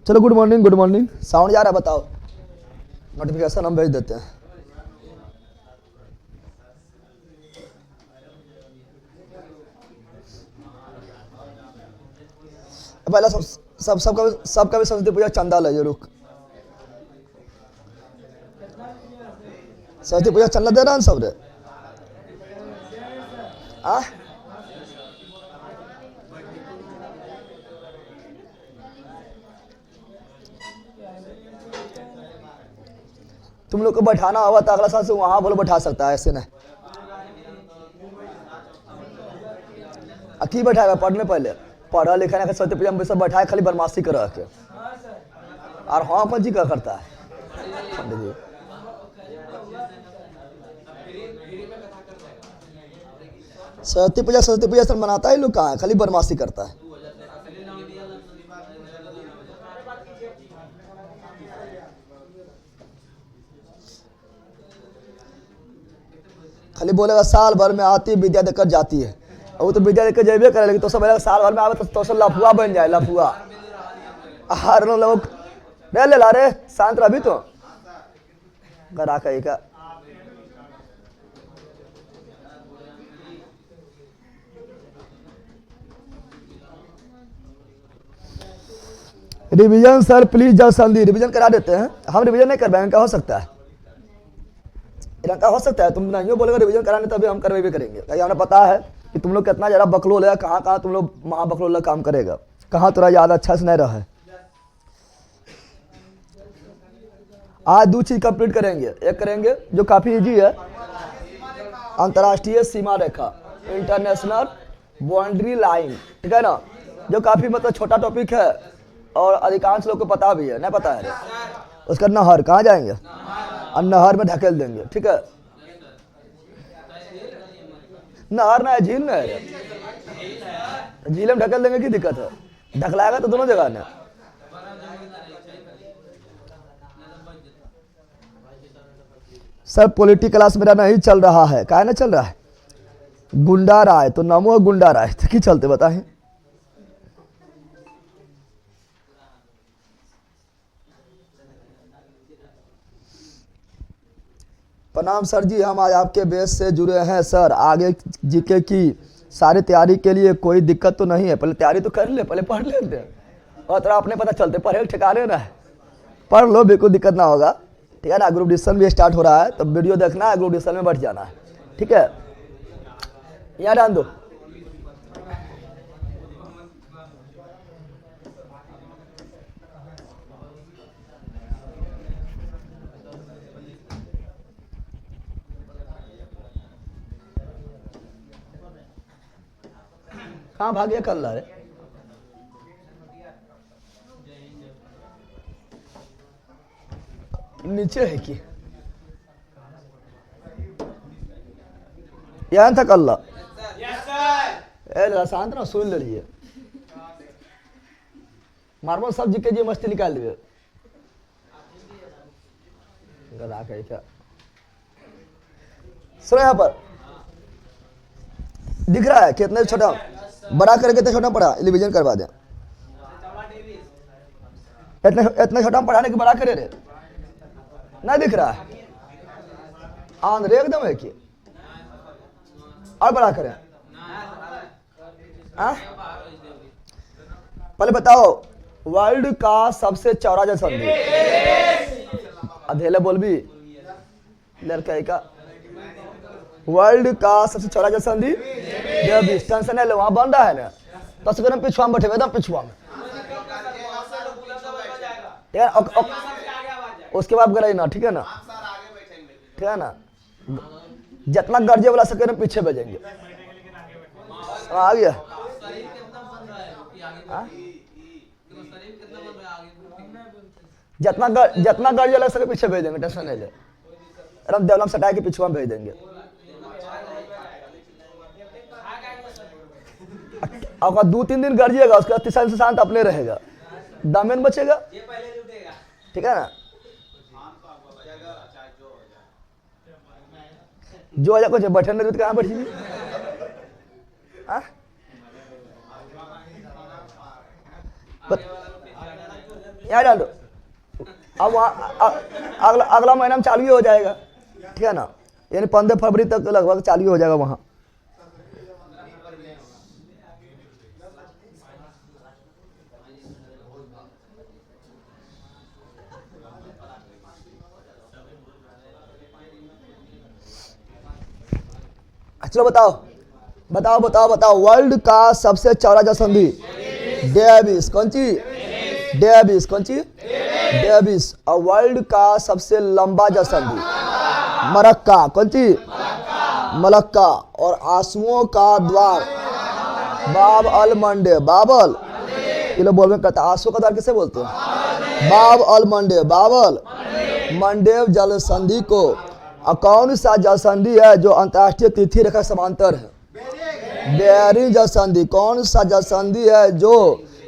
चलो good morning, good morning. Sound जा रहा है? बताओ, नोटिफिकेशन हम भेज देते हैं। पहला सबका भी सरस्वती पूजा चंदा ले जो। रुक, सरस्वती पूजा चंदा दे रहा है सब रे। तुम लोग को बैठाना होगा तो अगला साल से वहां बोलो बैठा सकता है, ऐसे नहीं। की बैठाएगा? पढ़ने पहले पढ़ा लिखा ना सरस्वती पूजा में सब बैठाए, खाली बदमाशी कर के। और हाँ कौन जी क्या करता है पंडित जी? सरस्वती पूजा सब मनाता है लोग, कहाँ है? खाली बदमाशी करता है। खाली बोलेगा साल भर में आती विद्या देकर जाती है। वो तो विद्या देकर जाबे करे, लेकिन तो सब साल भर में आवे तो सब लफुआ बन जाए, लफुआ। हर लोग ले ला रे, शांत रह भी तो करा कहीं का। रिवीजन सर प्लीज जल्द संधि रिवीजन करा देते हैं। हम रिवीजन नहीं करवाएंगे, क्या हो सकता है? इनका हो सकता है तुम नहीं बोलेगा रिवीजन कराने, तभी हम करवे भी करेंगे। क्योंकि हमें पता है कि तुम लोग कितना ज़्यादा बकलोल है, कहाँ कहाँ तुम लोग महा बकलोल काम करेगा, कहाँ थोड़ा ज़्यादा अच्छा से नहीं रहा है। आज दो चीज़ कंप्लीट करेंगे। एक करेंगे जो काफ़ी इजी है, अंतर्राष्ट्रीय सीमा रेखा, इंटरनेशनल बाउंड्री लाइन, ठीक है ना, जो काफ़ी मतलब छोटा टॉपिक है और अधिकांश लोग को पता भी है, नहीं पता है। उसका नहर कहाँ जाएंगे और नहर में ढकेल देंगे, ठीक है। नहर ना है, झील ना है, झील में ढकेल देंगे, की दिक्कत है? ढकलाएगा तो दोनों जगह ना। सर पॉलिटिकल क्लास मेरा नहीं चल रहा है, काहे ना चल रहा है? गुंडा राय तो नामो है, गुंडा राय तो की चलते बताए? प्रणाम सर जी, हम आज आपके बेस से जुड़े हैं सर। आगे जीके की सारी तैयारी के लिए कोई दिक्कत तो नहीं है? पहले तैयारी तो कर ले, पहले पढ़ लेते हैं और थोड़ा अपने पता चलते, पढ़े ठिकाने ना है, पढ़ लो, बिल्कुल दिक्कत ना होगा, ठीक है ना। ग्रुप डिस्कशन भी स्टार्ट हो रहा है, तो वीडियो देखना है, ग्रुप डिस्कशन में बैठ जाना है, ठीक है। यहाँ डाल दो। कहाँ भाग गया कल रे? नीचे है कि यहाँ था कल? शांत ना, सुन लीजिए। मार्बल सब जी के जी मस्ती निकाल दिए। गला कहीं क्या सुनो, यहाँ पर दिख रहा है कितना छोटा, बड़ा करके तो छोटा पड़ा, रिवीजन करवा दें। इतना छोटा पढ़ाने के बड़ा करे रे, नहीं दिख रहा है? आंध्र एकदम है कि और बड़ा करें? पहले बताओ, वर्ल्ड का सबसे चौड़ा जल संधि? अधेले बोल भी लड़का का। वर्ल्ड का सबसे चौड़ा जल संधि टेंशन है, वहां बन रहा है ना, तो एकदम पिछुआ में बैठे, एकदम पिछुआ में, ठीक है। उसके बाद गए ना, ठीक है ना, ठीक है ना। जितना गर्जे वाला सके ना पीछे भेजेंगे। आ गया? जितना गर्जे वाला सके पीछे भेज देंगे, टेंशन नहीं ले, एकदम देवलम सटाए के पिछुआ में भेज देंगे। अगर 2-3 दिन गर्जिएगा, उसके बाद तीसरा से शांत अपने रहेगा, दामन बचेगा, ठीक है ना। जो आजा कुछ बैठे नहीं, कहाँ बैठी? यहाँ डाल दो। अब वहाँ अगला अगला महीना में चालू ही हो जाएगा, ठीक है ना, यानी 15 फरवरी तक लगभग चालू हो जाएगा वहाँ। चलो बताओ बताओ बताओ बताओ, वर्ल्ड का सबसे चौड़ा जलसंधि डेविस, कौन सी डेविस, कौन सी डेविस। और वर्ल्ड का सबसे लंबा जलसंधि मरक्का, कौन सी मलक्का। और आंसुओं का द्वार बाब अल मंडेब, बाबल ये लोग बोलने करता, आंसुओं का द्वार किसे बोलते हैं, बाब अल मंडेब, बाबल मंडेब जलसंधि को। और कौन सा जलसंधि है जो अंतर्राष्ट्रीय तिथि रेखा समांतर है, बेरिंग जलसंधि। कौन सा जलसंधि है जो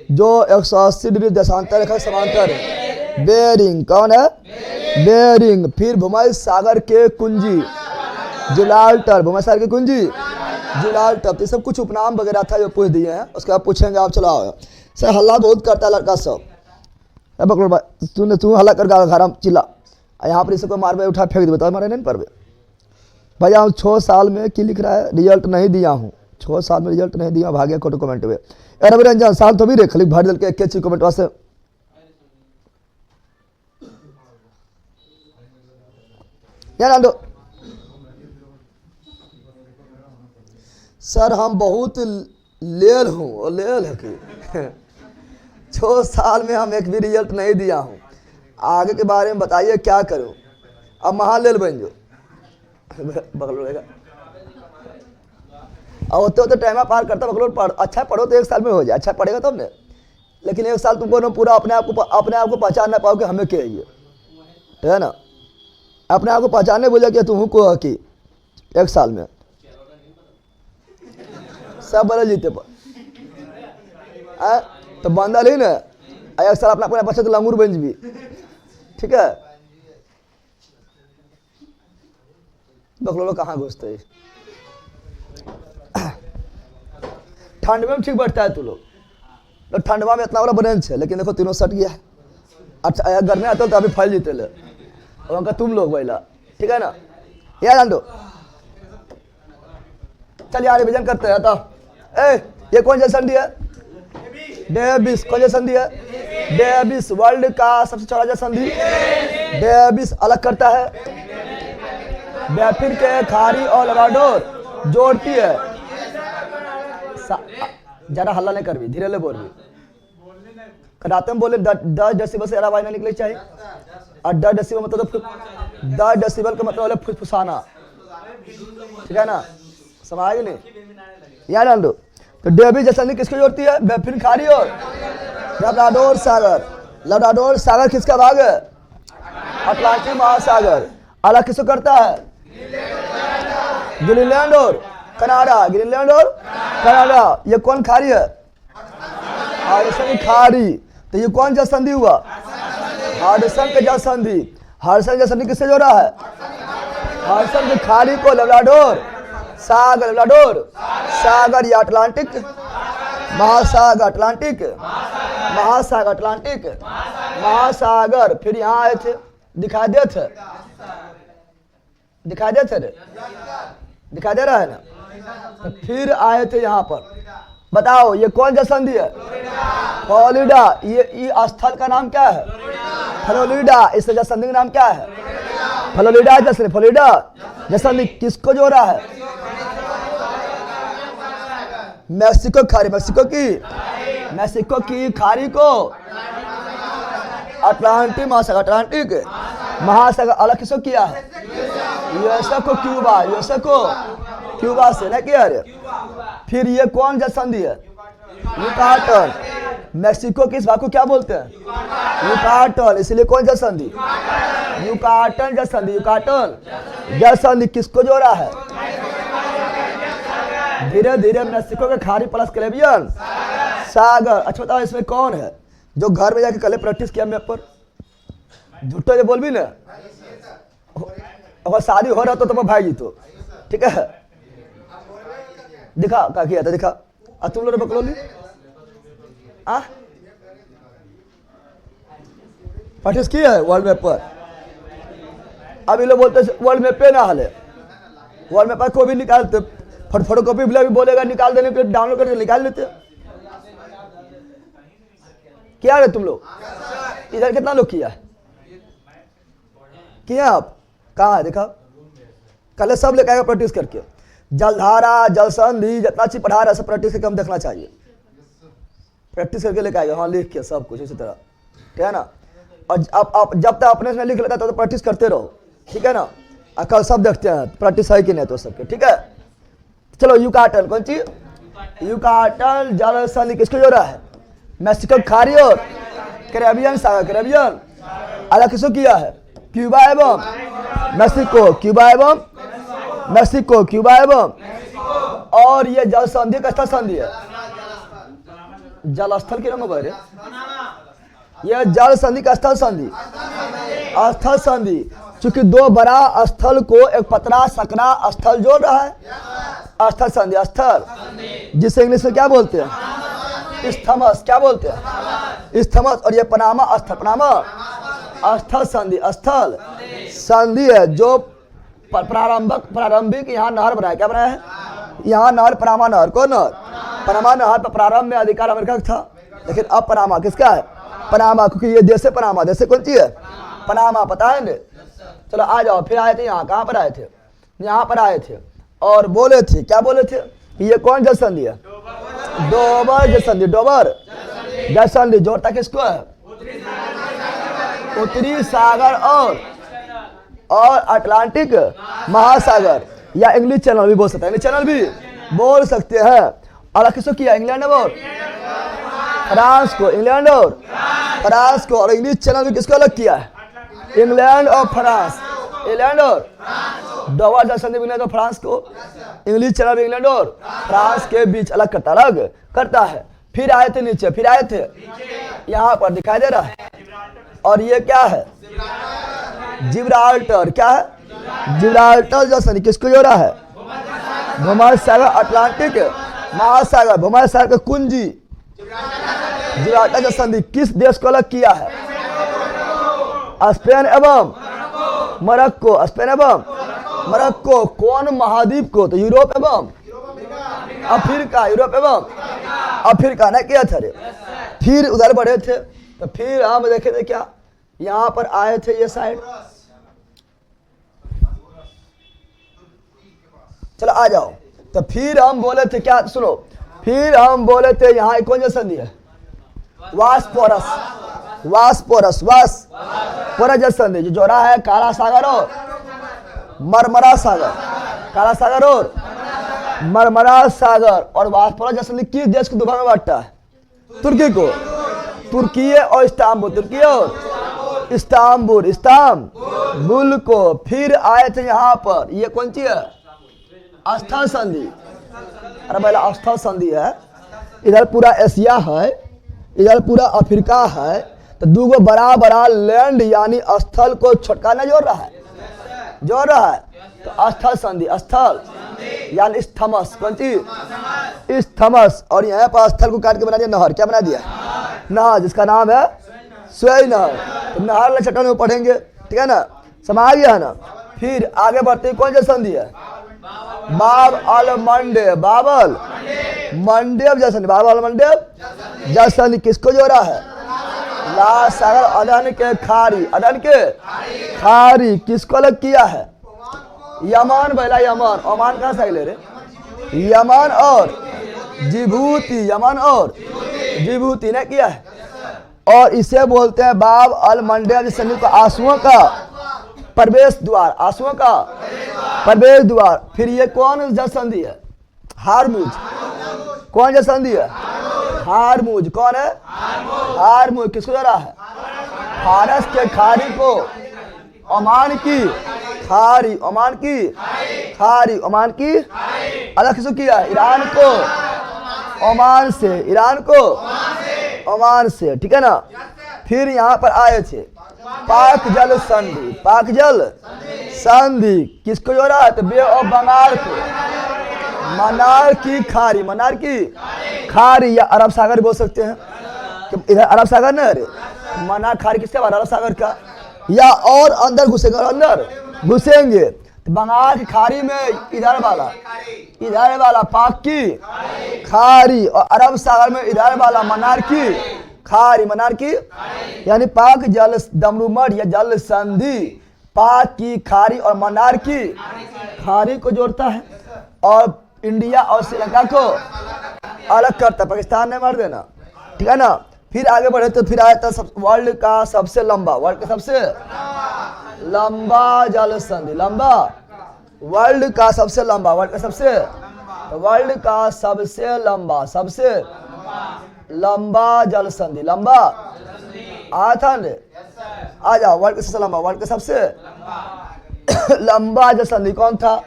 180 डिग्री देशांतर रेखा समांतर है, बेरिंग। कौन है, बेरिंग। फिर भूमध्य सागर के कुंजी जिब्राल्टर, भूमध्य सागर की कुंजी जिब्राल्टर। तो सब कुछ उपनाम वगैरह था जो पूछ दिए हैं, उसके बाद पूछेंगे आप। चलाओ सर, हल्ला बहुत करता है लड़का सब, तू हल्ला कर घर में चिल्ला, यहाँ पर इसको मारवे उठा फेंक दे, बताओ मारे नहीं पर भैया। हम 6 साल में की लिख रहा है, रिजल्ट नहीं दिया हूँ, 6 साल में रिजल्ट नहीं दिया, भाग्य कोटो कमेंट में। रवि रंजन साल तो भी रे खाली भर दल के एक कमेंट वास्ते। यार दो सर, हम बहुत लेल हूँ, और लेल है कि 6 साल में हम एक भी रिजल्ट नहीं दिया हूँ, आगे के बारे में बताइए क्या करूँ। अब महालेल बन जो बकलोल और होते होते टाइम पार करता बकलोल पढ़, अच्छा पढ़ो तो 1 साल में हो जाए, अच्छा पढ़ेगा तब ने। लेकिन 1 साल तुमको ना पूरा अपने आप को पहचान ना पाओ कि हमें क्या है ना, अपने आप को पहचानने बोले कि तुम को कि 1 साल में सब बदल जीते पर तो बंदल ही ना 1 साल अपना बच्चे तो लंगूर बन भी, ठीक है। बकलोल कहाँ घुसते है, ठंड में ठीक बैठता है तू लोग, तो ठंडवा में इतना वाला ब्रेंच है, लेकिन देखो तीनों सट गया है। अच्छा गर्मी आता तो अभी फैल जीते ले, और उनका तुम लोग वैला, ठीक है ना। यार जान दो, चल यार रिविजन करते हैं। तो ये कौन जलसंधि है, डेविस। कौन जलसंधि है, डेविस। वर्ल्ड का सबसे चौड़ा जलसंधि डेविस अलग करता है, बेफिन के खाड़ी और लबाडोर जोड़ती है। ज्यादा हल्ला नहीं करवी, धीरे ले बोल भी। कराते में बोले 10 डेसिबल से ज्यादा आवाज नहीं निकलनी चाहिए, और 10 डेसिबल मतलब 10 डेसिबल का मतलब फुसफुसाना, ठीक है ना, समझ नहीं। याद डाल दो। तो डेविस जलसंधि किसको जोड़ती है, बेफिन खाड़ी और लब्राडोर सागर। लब्राडोर सागर किसका भाग है, अटलांटिक महासागर। अलग किसको करता है, ग्रीनलैंड और कनाडा, ग्रीनलैंड और कनाडा। ये कौन खाड़ी है, हडसन खाड़ी। तो ये कौन जलसंधि हुआ, हडसन का जलसंधि। हडसन जलसंधि किससे जोड़ा है, हडसन की खाड़ी को लब्राडोर सागर, लब्राडोर सागर या अटलांटिक महासागर, अटलांटिक महासागर, अटलांटिक महासागर। फिर यहाँ आए थे, दिखाई दे थे, दिखाई दे थे, दिखाई दे रहा है ना। तो फिर आए थे यहाँ पर, बताओ ये कौन जलसंधि है, फ्लोरिडा। ये स्थल का नाम क्या है, फ्लोरिडा। इस जलसंधि का नाम क्या है, फ्लोरिडा जलसंधि। फ्लोरिडा जलसंधि किसको जोड़ा है, मैक्सिको खाड़ी, मैक्सिको की खाड़ी को अटलांटिक महासागर, अटलांटिक महासागर। अलग किसको किया है, यूएसए को क्यूबा, यूएसए को क्यूबा से ना किया रे। फिर ये कौन जलसंधि है, युकाटन। मैक्सिको किस भाग को क्या बोलते हैं, युकाटन, इसलिए कौन जलसंधि, युकाटन जलसंधि। युकाटन जलसंधि किसको जोड़ा है, धीरे धीरे मैक्सिको के खाड़ी प्लस कैरेबियन सागर। अच्छा बताओ इसमें कौन है जो घर में जाके कल प्रैक्टिस किया मैप पर, झूठो जो बोल भी ना, अगर शादी हो रहा तो भाई जी तो, ठीक है। दिखा क्या किया था, दिखा। तुम लोग बकलोली प्रैक्टिस की है वर्ल्ड मैप पर? अब ये लोग बोलते वर्ल्ड मैप पे ना हाले, वर्ल्ड मैप पर को भी निकालते, फोटो कॉपी भी बोलेगा निकाल देने के लिए, डाउनलोड करके निकाल लेते। क्या है तुम लोग इधर कितना लोग किया किया? आप कहाँ है देखा? कल सब लेकर आएगा प्रैक्टिस करके, जलधारा जल संधि जितना चीज पढ़ा रहा सब प्रैक्टिस करके हम देखना चाहिए, प्रैक्टिस करके लेकर आएगा। हाँ लिख के सब कुछ इसी तरह, ठीक है ना। और आप जब तक अपने से लिख लेता तो प्रैक्टिस करते रहो, ठीक है ना। कल सब देखते हैं प्रैक्टिस है कि नहीं तो सबके, ठीक है। चलो युकाटन कौन चीज? युकाटन जल संधि किसको जोड़ा है? मैक्सिको खाड़ी और कैरेबियन सागर, कैरेबियन अलग किसको किया है? क्यूबा एवं मैक्सिको, क्यूबा एवं मैक्सिको, क्यूबा एवं। और ये जल संधि का स्थल संधि है, जल स्थल की रंग बहरे, यह जल संधि का स्थल संधि, स्थल संधि। चूंकि दो बड़ा स्थल को एक पतला सकरा स्थल जोड़ रहा है, स्थल संधि, स्थल जिसे इंग्लिश में क्या बोलते हैं? स्थमस, क्या बोलते हैं? स्थमस। और ये पनामा स्थल, पनामा स्थल संधि, स्थल संधि है जो प्रारंभिक यहाँ नहर बनाया, क्या बनाया है? यहाँ नहर पनामा नहर, कौन नहर? पनामा नहर पर प्रारंभ में अधिकार अमेरिका का था, लेकिन अब पनामा किसका है? पनामा, क्योंकि ये देश है पनामा, देश कौन सी है? पनामा, पता है ना। चलो आ जाओ, फिर आए थे यहाँ, कहाँ पर आए थे? यहाँ पर आए थे और बोले थे, क्या बोले थे? ये कौन जल संधि है? डोबर जल संधि, डोबर जल संधि जोड़ता किसको है? उत्तरी सागर और अटलांटिक महासागर, या इंग्लिश चैनल भी बोल सकते हैं, इंग्लिश चैनल भी बोल सकते हैं। और किसको किया? इंग्लैंड और फ्रांस को, इंग्लैंड और फ्रांस को। और इंग्लिश चैनल भी किसको अलग किया है? इंग्लैंड और फ्रांस, इंग्लैंड और डोबर जल संधि इंग्लैंड और फ्रांस को, इंग्लिश चैनल भी इंग्लैंड और फ्रांस के बीच अलग करता है। फिर आए थे नीचे, फिर आए थे यहाँ पर दिखाई दे रहा है। और ये क्या है? जिब्राल्टर, क्या है? जिब्राल्टर जल संधि किसको जोड़ा है? भूमध्य सागर, अटलांटिक महासागर, भूमध्य सागर की कुंजी जिब्राल्टर जल संधि किस देश को अलग किया है? स्पेन एवं मोरक्को, स्पेन एवं मोरक्को। कौन महाद्वीप को? तो यूरोप एवं अफ्रीका, यूरोप एवं अफ्रीका ने किया था। फिर उधर बढ़े थे तो फिर हम देखे थे क्या, यहाँ पर आए थे ये साइड। चलो आ जाओ, तो फिर हम बोले थे क्या, सुनो, फिर हम बोले थे यहाँ कौन जल संधि है? वास्पोरस, वास्पोरस, वास्पोरस जल संधि जो जोड़ा है काला सागर और मरमरा सागर, काला सागर और मरमरा सागर। और वास्पोरस जल संधि किस देश को दो भाग में बांटता है? तुर्की को, तुर्की और इस्तांबुल, तुर्की और इस्तांबुल, इस्तांबुल को। फिर आए थे यहाँ पर, ये कौन सी है? स्थल संधि। अरे पहला स्थल संधि है, इधर पूरा एशिया है, इधर पूरा अफ्रीका है, तो दो बड़ा बड़ा लैंड यानी स्थल को छोटका नहीं जोड़ रहा है, जोड़ रहा है। तो स्थल संधि, स्थल यानी स्थमस, कौन सी? स्थमस। और यहाँ पर स्थल को काट के बना दिया नहर, क्या बना दिया? नहर, जिसका नाम है स्वेई नहर। तो नहर चट्टान में पढ़ेंगे, ठीक है ना, समझ गया है ना। फिर आगे बढ़ते कौन जल संधि है? बाब अल मंडेव, बाबल मंडेव जल संधि, बाब अल मंडेव जल संधि किसको जोड़ा है? लाल सागर अदन के खाड़ी, अदन के खाड़ी किसको अलग किया है? यमन, पहला यमन, ओमान कहाँ से ले रहे? यमन और जिबूती, यमन और जिबूती ने किया है। और इसे बोलते हैं बाब अल मंडेव जल संधि को आंसुओं का प्रवेश द्वार, आंसुओं का प्रवेश द्वार। फिर ये कौन जल संधि है? हारमुज, कौन जल संधि है? हारमुज, कौन है? हारमुज किसको जोड़ा है? फारस के खाड़ी को ओमान की खाड़ी, ओमान की खाड़ी, ओमान की अलग किसको किया है? ईरान को ओमान से, ईरान को ओमान से, ठीक है ना। फिर यहाँ पर आए थे पाक जल संधि, पाक जल संधि किसको जोड़ा है? तो बे ऑफ बंगाल को, मन्नार की खाड़ी, मन्नार की खाड़ी या अरब सागर बोल सकते हैं, कि इधर अरब सागर ना है, मन्नार खाड़ी किसका बना अरब सागर का, या और अंदर घुसेंगे, और अंदर घुसेंगे तो बंगाल की खाड़ी में इधर वाला पाक की खाड़ी, और अरब सागर में इधर वाला मन्नार की खाड़ी, यानी पाक जल दमरुमठ या जल संधि पाक की खाड़ी और मन्नार की खाड़ी को जोड़ता है, और इंडिया और श्रीलंका को अलग करता है, पाकिस्तान ने मार देना, ठीक है ना। फिर आगे बढ़े तो फिर आया था वर्ल्ड का सबसे लंबा जल संधि, वर्ल्ड का सबसे लंबा जल संधि, आया था ने, आ जाओ। वर्ल्ड का सबसे लंबा जल संधि कौन था?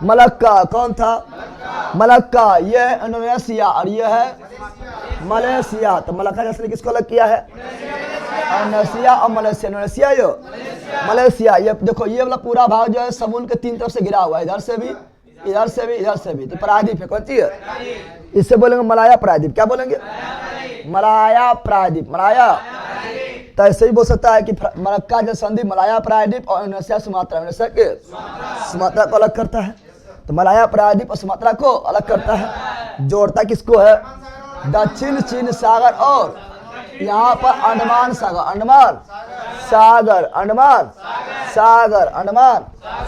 मलक्का। कौन था? मलक्का। ये है इंडोनेशिया और ये है मलेशिया। तो मलक्का जल संधि किसको अलग किया है? इंडोनेशिया और मलेशिया। मलेशिया ये देखो, ये वाला पूरा भाग जो है समुद्र के तीन तरफ से घिरा हुआ है, इधर से भी, तो प्रायद्वीप है। कौन सी है? इससे बोलेंगे मलाया प्रायद्वीप। क्या बोलेंगे? मलाया प्रायद्वीप। तो ऐसे ही बोल सकता है कि मलक्का जल संधि मलाया प्रायद्वीप और इंडोनेशिया सुमात्रा को अलग करता है। तो मलाया प्रायद्वीप और सुमात्रा को अलग करता है। जोड़ता किसको है? दक्षिण चीन सागर और यहाँ पर अंडमान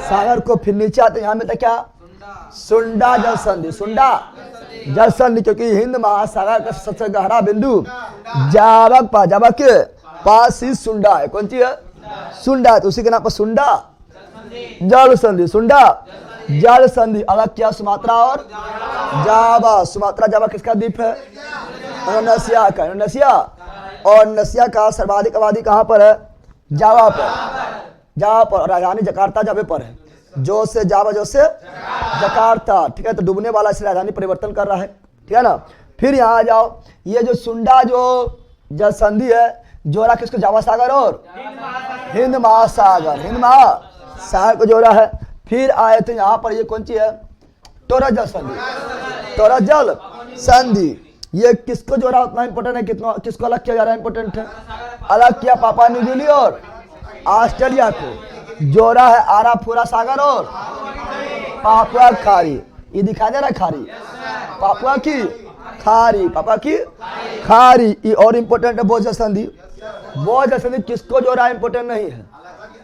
सागर को फिर नीचे आते यहाँ में क्या? सुंडा जल संधि, क्योंकि हिंद महासागर का सबसे गहरा बिंदु जावक के पास ही सुंडा है। कौन सी है? सुंडा। तो उसी के नाम पर सुंडा जल संधि अलग किया सुमात्रा और जावा। सुमात्रा जावा किसका द्वीप है? इंडोनेशिया। और इंडोनेशिया का सर्वाधिक आबादी कहाँ पर है? जावा पर। राजधानी जकार्ता जावे पर है। जो से जकार्ता, ठीक है। तो डूबने वाला इस राजधानी परिवर्तन कर रहा है, ठीक है ना। फिर यहाँ आ जाओ, ये जो सुंडा जो जल संधि है जोड़ा किसको? जावा सागर और हिंद महासागर को जोड़ा है। फिर आए थे यहाँ पर, ये कौन सी है? टोरस जल संधि। ये किसको जोड़ा उतना इंपॉर्टेंट है, किसको अलग किया जा रहा है? इंपॉर्टेंट है। अलग किया पापुआ न्यू गिनी और ऑस्ट्रेलिया को। जोड़ा है आराफोरा सागर और पापुआ खाड़ी। ये दिखा दे रहा है खाड़ी, पापुआ की खाड़ी। ये और इंपॉर्टेंट है। बोझ जल संधि किसको जोड़ा? इंपॉर्टेंट नहीं है।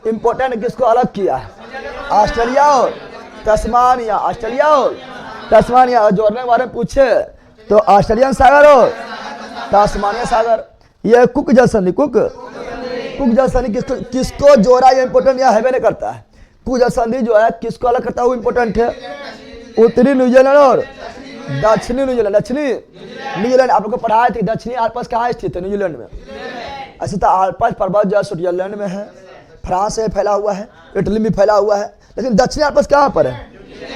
इंपॉर्टेंट किसको अलग किया है? ऑस्ट्रेलिया और तस्मानिया। जोड़ने के बारे में पूछे तो ऑस्ट्रेलियन सागर और तस्मानिया सागर। ये कुक जल संधि किसको जोड़ा? ये इंपॉर्टेंट यहाँ हैवे नहीं करता है। कुक जल संधि जो है किसको अलग करता है? वो इंपॉर्टेंट है। उत्तरी न्यूजीलैंड और दक्षिणी न्यूजीलैंड। आप लोग को पढ़ाया थे दक्षिणी आल्प्स कहाँ स्थित है? न्यूजीलैंड में। ऐसे तो आल्प्स पर्वत जो है स्विट्जरलैंड में है, फ्रांस में फैला हुआ है, इटली में फैला हुआ है, लेकिन दक्षिणी आल्प्स कहाँ पर है?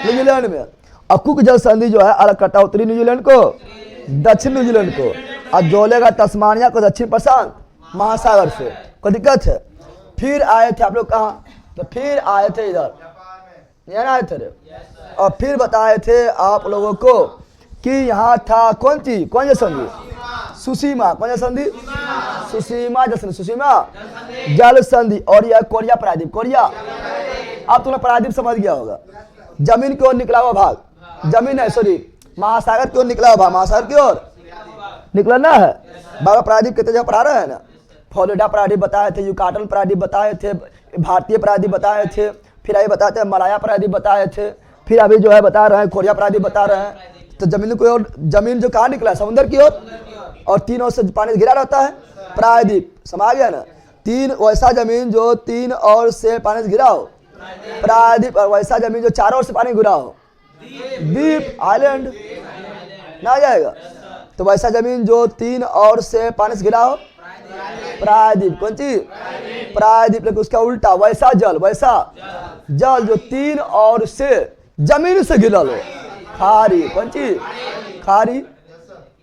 न्यूजीलैंड में। और कुक जल संधि जो है अलग करता है उत्तरी न्यूजीलैंड को दक्षिण न्यूजीलैंड को, और जोड़ेगा तस्मानिया को दक्षिण प्रशांत महासागर से। कोई दिक्कत है? फिर आए थे आप लोग कहाँ? तो फिर आए थे इधर, यहाँ आए थे। और फिर बताए थे आप लोगों को कि यहाँ था कौन जल संधि? सुसीमा। कौन जल संधि? सुसीमा जल संधि। और यह कोरिया प्रायद्वीप। अब तुमने प्रायद्वीप समझ गया होगा। जमीन की ओर निकला हुआ भाग, महासागर की ओर निकला हुआ भाग, महासागर की ओर निकलना है। बाबा प्रायद्वीप कितने जगह पढ़ा रहे हैं ना। फ्लोरिडा प्रायद्वीप बताए थे, युकाटन प्रायद्वीप बताए थे, भारतीय प्रायद्वीप बताए थे, फिर अभी बताते हैं मलाया प्रायद्वीप बताए थे, फिर अभी जो है बता रहे हैं कोरिया प्रायद्वीप बता रहे हैं। तो जमीन जो कहाँ निकला है? समुद्र की ओर, और तीन ओर से पानी घिरा रहता है प्रायद्वीप। समझ गया ना? तीन वैसा जमीन जो तीन ओर से पानी से घिरा हो प्रायद्वीप, और वैसा जमीन जो चारों ओर से पानी घिरा हो द्वीप, आइलैंड ना आ जाएगा। तो वैसा जमीन जो तीन ओर से पानी से घिरा हो प्रायद्वीप। कौन सी? प्रायद्वीप। लेकिन उसका उल्टा वैसा जल जो तीन ओर से जमीन से घिरा हो खाड़ी। कौन सी? खाड़ी।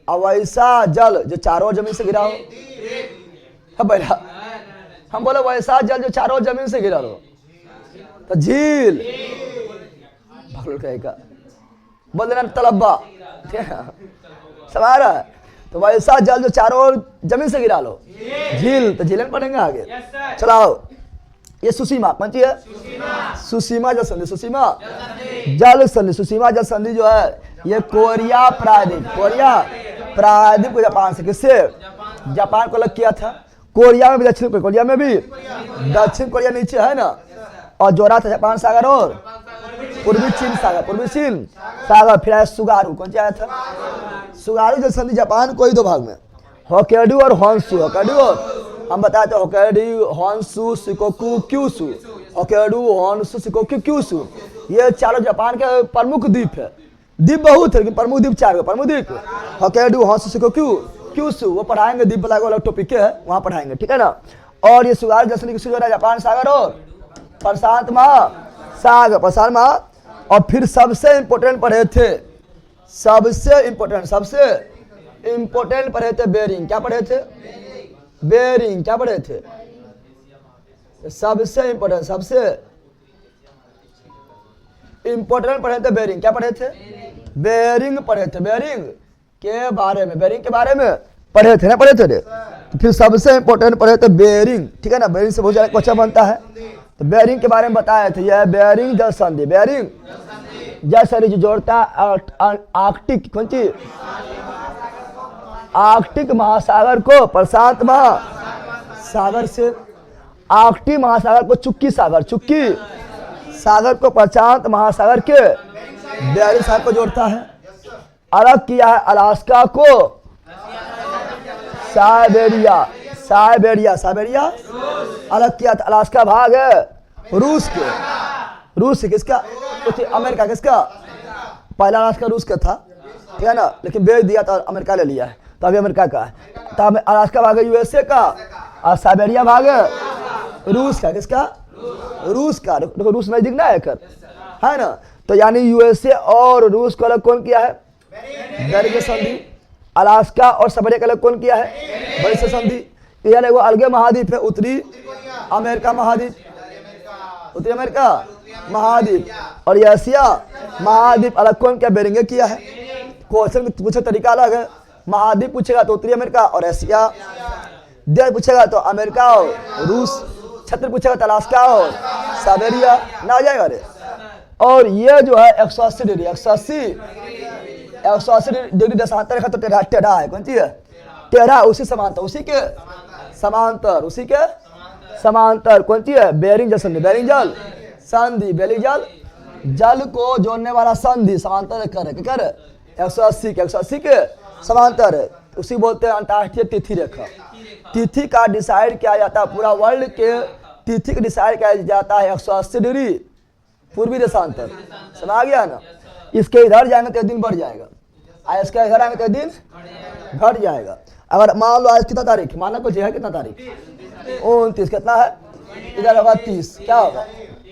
और वैसा जल जो चारों ओर जमीन से घिरा हो, हम बोले वैसा जल जो चारों ओर जमीन से घिरा हो तो झील। बोल देना तलब्बा। समझ रहा है? तो वैसा जल जो चारों ओर जमीन से गिरा लो, झील, तो झीलन पढ़ेंगे आगे। चलाओ, ये सुसीमा कौन सी है? सुसीमा जल संधि, सुसीमा जल संधि, सुसीमा जल संधि जो है ये कोरिया प्रायद्वीप, कोरिया प्रायद्वीप को जापान से, किससे? जापान को अलग किया था। कोरिया में भी, दक्षिण कोरिया में भी, दक्षिण कोरिया नीचे है ना, और जोड़ा था जापान सागर और पूर्वी चीन सागर, पूर्वी चीन सागर। फिर आया सुगारू, कौन सा आया था? सुगारू जल संधि जापान को ही दो भाग में, होक्काइडो और होन्शु। होक्काइडो और हम बताए थे Hokkaido, Honshu, Shikoku, Kyushu. Hokkaido, Honshu, Shikoku, Kyushu, ये चारों जापान के प्रमुख द्वीप है। द्वीप बहुत है लेकिन प्रमुख द्वीप चार है, प्रमुख द्वीप होक्काइडो, होन्शु, शिकोकू, क्यूशु। वो पढ़ाएंगे, द्वीप वाला अलग टॉपिक है, वहाँ पढ़ाएंगे, ठीक है ना। और ये सुगारू जल संधि किससे जोड़ा? जापान सागर और प्रशांत महासागर, प्रशांत महा। और फिर सबसे इंपोर्टेंट पढ़े थे, सबसे इंपोर्टेंट पढ़े थे बेरिंग। क्या पढ़े थे? बेरिंग। क्या पढ़े थे? सबसे इंपोर्टेंट पढ़े थे बेरिंग। क्या पढ़े थे? बेरिंग पढ़े थे, बेरिंग के बारे में, बेरिंग के बारे में पढ़े थे ना, पढ़े थे। तो फिर सबसे इंपोर्टेंट पढ़े थे बेरिंग, ठीक है ना। बेरिंग से बहुत ज्यादा क्वेश्चन बनता है, तो बेरिंग के बारे में बताया था। यह बेरिंग जल संधि, बेरिंग जल संधि जो जोड़ता आर्कटिक, कौन सी? आर्कटिक महासागर को प्रशांत महासागर से, आर्कटिक महासागर को चुक्की सागर, चुक्की सागर को प्रशांत महासागर के बेरिंग सागर को जोड़ता है। अलग किया है अलास्का को साइबेरिया, साइबेरिया, साइबेरिया अलग किया था। अलास्का भाग है रूस के, रूस से किसका? अमेरिका किसका? पहला अलास्का रूस का था, ठीक है ना, लेकिन बेच दिया तो अमेरिका ले लिया है, तो अभी अमेरिका का है। तो अलास्का भाग है यूएसए का, और साइबेरिया भाग है रूस का, किसका? रूस का। देखो रूस नजदीक ना है ना। तो यानी यूएसए और रूस को अलग कौन किया है? बेरिंग संधि। अलास्का और साइबेरिया का अलग कौन किया है? बेरिंग संधि। यह एगो अलगे महाद्वीप है, उत्तरी अमेरिका महाद्वीप, उत्तरी अमेरिका महाद्वीप। और एशिया महाद्वीप अलग कौन किया? बेरिंग किया है। क्वेश्चन पूछे तरीका अलग है, महाद्वीप पूछेगा तो उत्तरी अमेरिका और एशिया, देश पूछेगा तो अमेरिका और रूस, क्षेत्र पूछेगा तो अलास्का और साइबेरिया, ना आ जाएगा रे। और ये जो है 180 डिग्री, 180 डिग्री दशांतर रेखा तो टेढ़ा है, कौन सी है? टेढ़ा, उसी समांतर, उसी के समांतर, उसी के समांतर कौन सी है? बेरिंग जल संधि, बेरिंग जल संधि, बेरिंग जल को जोड़ने वाला संधि समांतर रेखा है, क्या है? 180 के समांतर है, उसी बोलते हैं अंतर्राष्ट्रीय तिथि रेखा। तिथि का डिसाइड किया जाता है, पूरा वर्ल्ड के तिथि का डिसाइड किया जाता है 180 डिग्री पूर्वी देशांतर, समझ गया ना। इसके इधर जाएंगे तो एक दिन बढ़ जाएगा, और इसके इधर आएंगे तो एक दिन घट जाएगा। अगर मान लो आज कितना तारीख, मानना कुछ है कितना तारीख? 29, कितना है? इधर होगा 30, क्या होगा?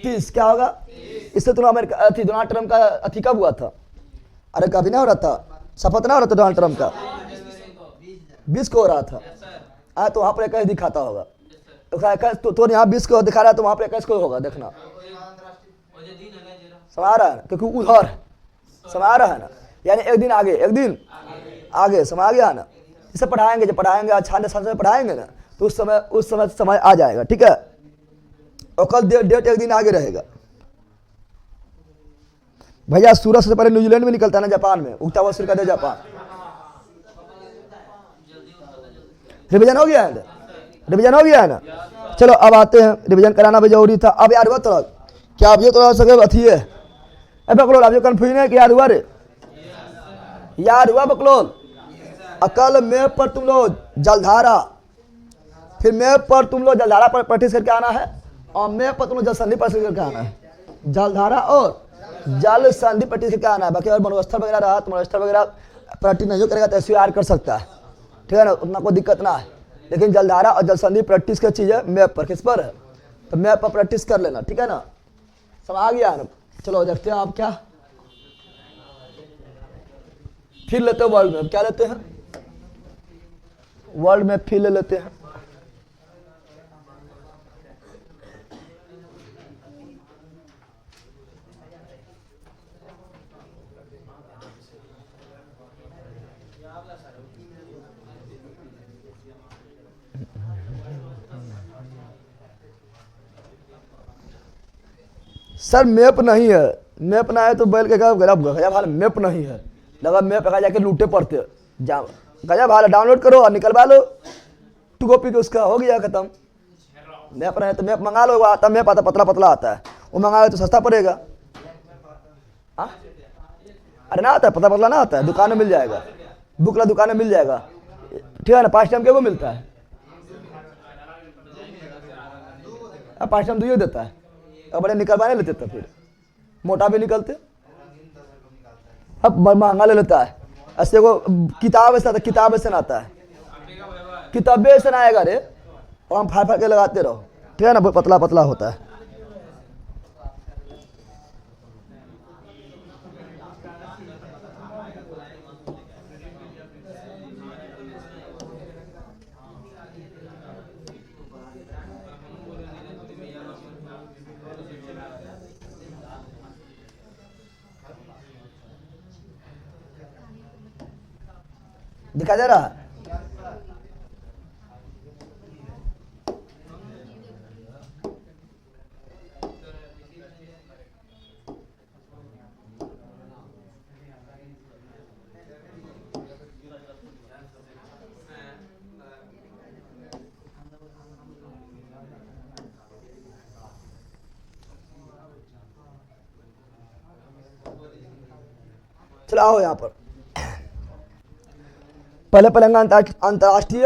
30 क्या होगा? इससे तो अमेरिका डोनाल्ड ट्रम्प का अथी कब हुआ था? अरे कभी ना हो रहा था, शपथ ना हो रहा था डोनाल्ड ट्रम्प का, 20 को हो रहा था। तो वहाँ पर 21 दिखाता होगा, तो यहाँ 20 को दिखा रहा है, तो वहाँ पर 21 को होगा, देखना समझ रहा है ना, क्योंकि उधर समझ रहा है ना, यानी एक दिन आगे, एक दिन आगे, समझ गया ना। इसे पढ़ाएंगे, जब पढ़ाएंगे अच्छा से पढ़ाएंगे ना, तो उस समय आ जाएगा, ठीक है। और कल डेट एक दिन आगे रहेगा भैया। सूरज से पहले न्यूजीलैंड में निकलता है ना, जापान में उगता हुआ सूर्य का देश जापान। रिवीजन हो गया है, रिवीजन हो गया है ना। चलो अब आते हैं, रिवीजन कराना भी जरूरी था। अब याद हुआ थोड़ा, क्या अब ये थोड़ा सा अथी है? बकलोल, अब जो कन्फ्यूजन है कि याद हुआ रे? याद हुआ बकलोल? अकल मैप पर तुम लोग जलधारा, फिर मैप पर तुम लोग जलधारा पर प्रैक्टिस करके आना है, और मैप पर तुम लोग जल संधि प्रैक्टिस करके आना है। जलधारा और जल संधि प्रैक्टिस करके आना है। बाकी अगर मनोस्थल वगैरह रहा तो मनोस्थल वगैरह प्रैक्टिस नहीं करेगा तो SVR कर सकता है, ठीक है ना, उतना कोई दिक्कत ना है। लेकिन जलधारा और जल संधि प्रैक्टिस की चीज़ है, मैप पर, किस पर है? तो मैप पर प्रैक्टिस कर लेना, ठीक है ना, सब आ गया ना। चलो देखते हैं आप क्या फिर लेते हैं वर्ल्ड मैप, क्या लेते हैं? वर्ल्ड मैप फिर ले लेते हैं। सर मैप नहीं है, मैप ना है तो बैल के गजब गजब हाल मैप नहीं है, लगा मैप लगा जाके लूटे पड़ते जा गजब हाल डाउनलोड करो और निकलवा लो 2 कॉपी के उसका हो गया खत्म। मैप रहे तो मैप मंगा लो, वो आता मैप आता पतला पतला आता है, वो मंगा लो तो सस्ता पड़ेगा। हाँ अरे ना आता है, पतला पतला ना आता है, दुकान में मिल जाएगा, बुक ला दुकान में मिल जाएगा, ठीक है ना। 5 टाइम के वो मिलता है, 5 टाइम दुइयो देता है। अब बड़े निकलवाने लेते तो फिर मोटा भी निकलते, अब महंगा ले लेता है। ऐसे को किताब ऐसा आता, किताब ऐसा आता है, किताबें ऐसा आएगा रे, और हम फाड़ फाड़ के लगाते रहो, ठीक है ना, पतला पतला होता है। दिखा दे रहा है? चलो आओ यहाँ पर, पहले पढ़ेंगे अंतर्राष्ट्रीय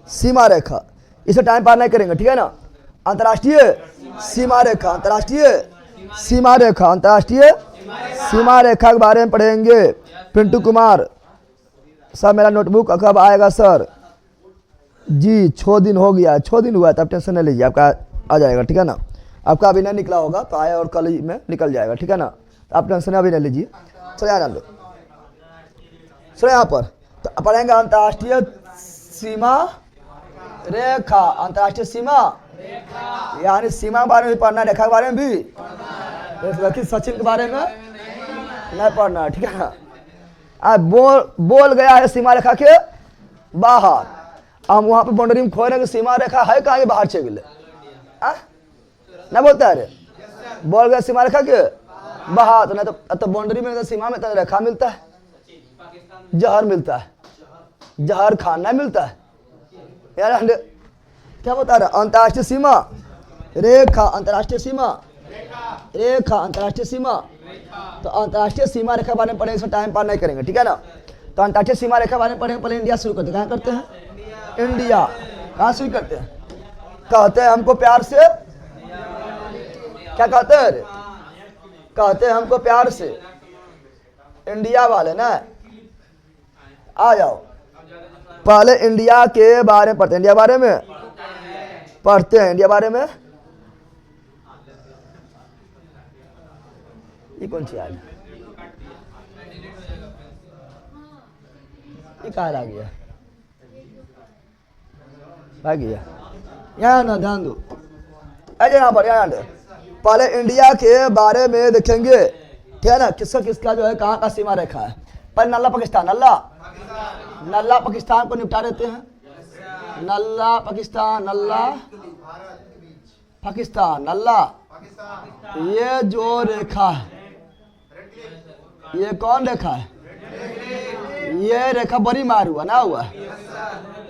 सीमा रेखा, इसे टाइम पार नहीं करेंगे, ठीक है ना। अंतर्राष्ट्रीय सीमा रेखा, अंतर्राष्ट्रीय सीमा रेखा, अंतर्राष्ट्रीय सीमा रेखा के बारे में पढ़ेंगे। पिंटू कुमार सर मेरा नोटबुक कब आएगा सर? जी 6 दिन हो गया, 6 दिन हुआ है, तब टेंशन नहीं लीजिए, आपका आ जाएगा, ठीक है ना। आपका अभी नहीं निकला होगा तो आए और कल ही में निकल जाएगा, ठीक है ना। तो आप टेंशन अभी नहीं लीजिए। चलो यार लो, चलो यहाँ पर तो पढ़ेंगे अंतर्राष्ट्रीय सीमा रेखा, अंतर्राष्ट्रीय सीमा यानी सीमा के बारे में भी पढ़ना, रेखा के बारे में भी, लेकिन सचिन के बारे में नहीं पढ़ना, ठीक है ना। अब बोल गया है सीमा रेखा के बाहर, हम वहाँ पे बाउंड्री में खोए कि सीमा रेखा है कहाँ, बाहर चल गए ना, बोलते है अरे बोल गया सीमा रेखा के बाहर, तो नहीं तो बाउंड्री में तो सीमा में तो रेखा मिलता है, जहर मिलता है, जहर खाना मिलता है यार। क्या बता रहा, अंतर्राष्ट्रीय सीमा रेखा, अंतर्राष्ट्रीय सीमा रेखा, अंतर्राष्ट्रीय सीमा, तो अंतर्राष्ट्रीय सीमा रेखा बारे में पढ़ेंगे, इसमें टाइम पार नहीं करेंगे, ठीक है ना। तो अंतर्राष्ट्रीय सीमा रेखा बारे में पढ़ेंगे, पहले इंडिया शुरू करते हैं, कहाँ करते हैं, इंडिया, कहाँ शुरू करते हैं, कहते हैं हमको प्यार से, क्या कहते हैं, कहते हैं हमको प्यार से, इंडिया वाले ना, आ जाओ पहले इंडिया के बारे में पढ़ते हैं, इंडिया बारे में पढ़ते हैं, इंडिया बारे में। ये कौन सी आया, ये कहाँ आ गया, आ गया यहाँ ना, ध्यान दो ऐसे यहाँ पर, यहाँ पहले इंडिया के बारे में देखेंगे, ठीक है ना। किसका किसका जो है कहाँ का सीमा रेखा है। पर नल्ला पाकिस्तान, नल्ला पाकिस्तान को निपटा देते हैं, नल्ला पाकिस्तान, नल्ला पाकिस्तान, नल्ला, ये जो रेखा है, ये कौन रेखा है, ये रेखा बड़ी मार हुआ ना, हुआ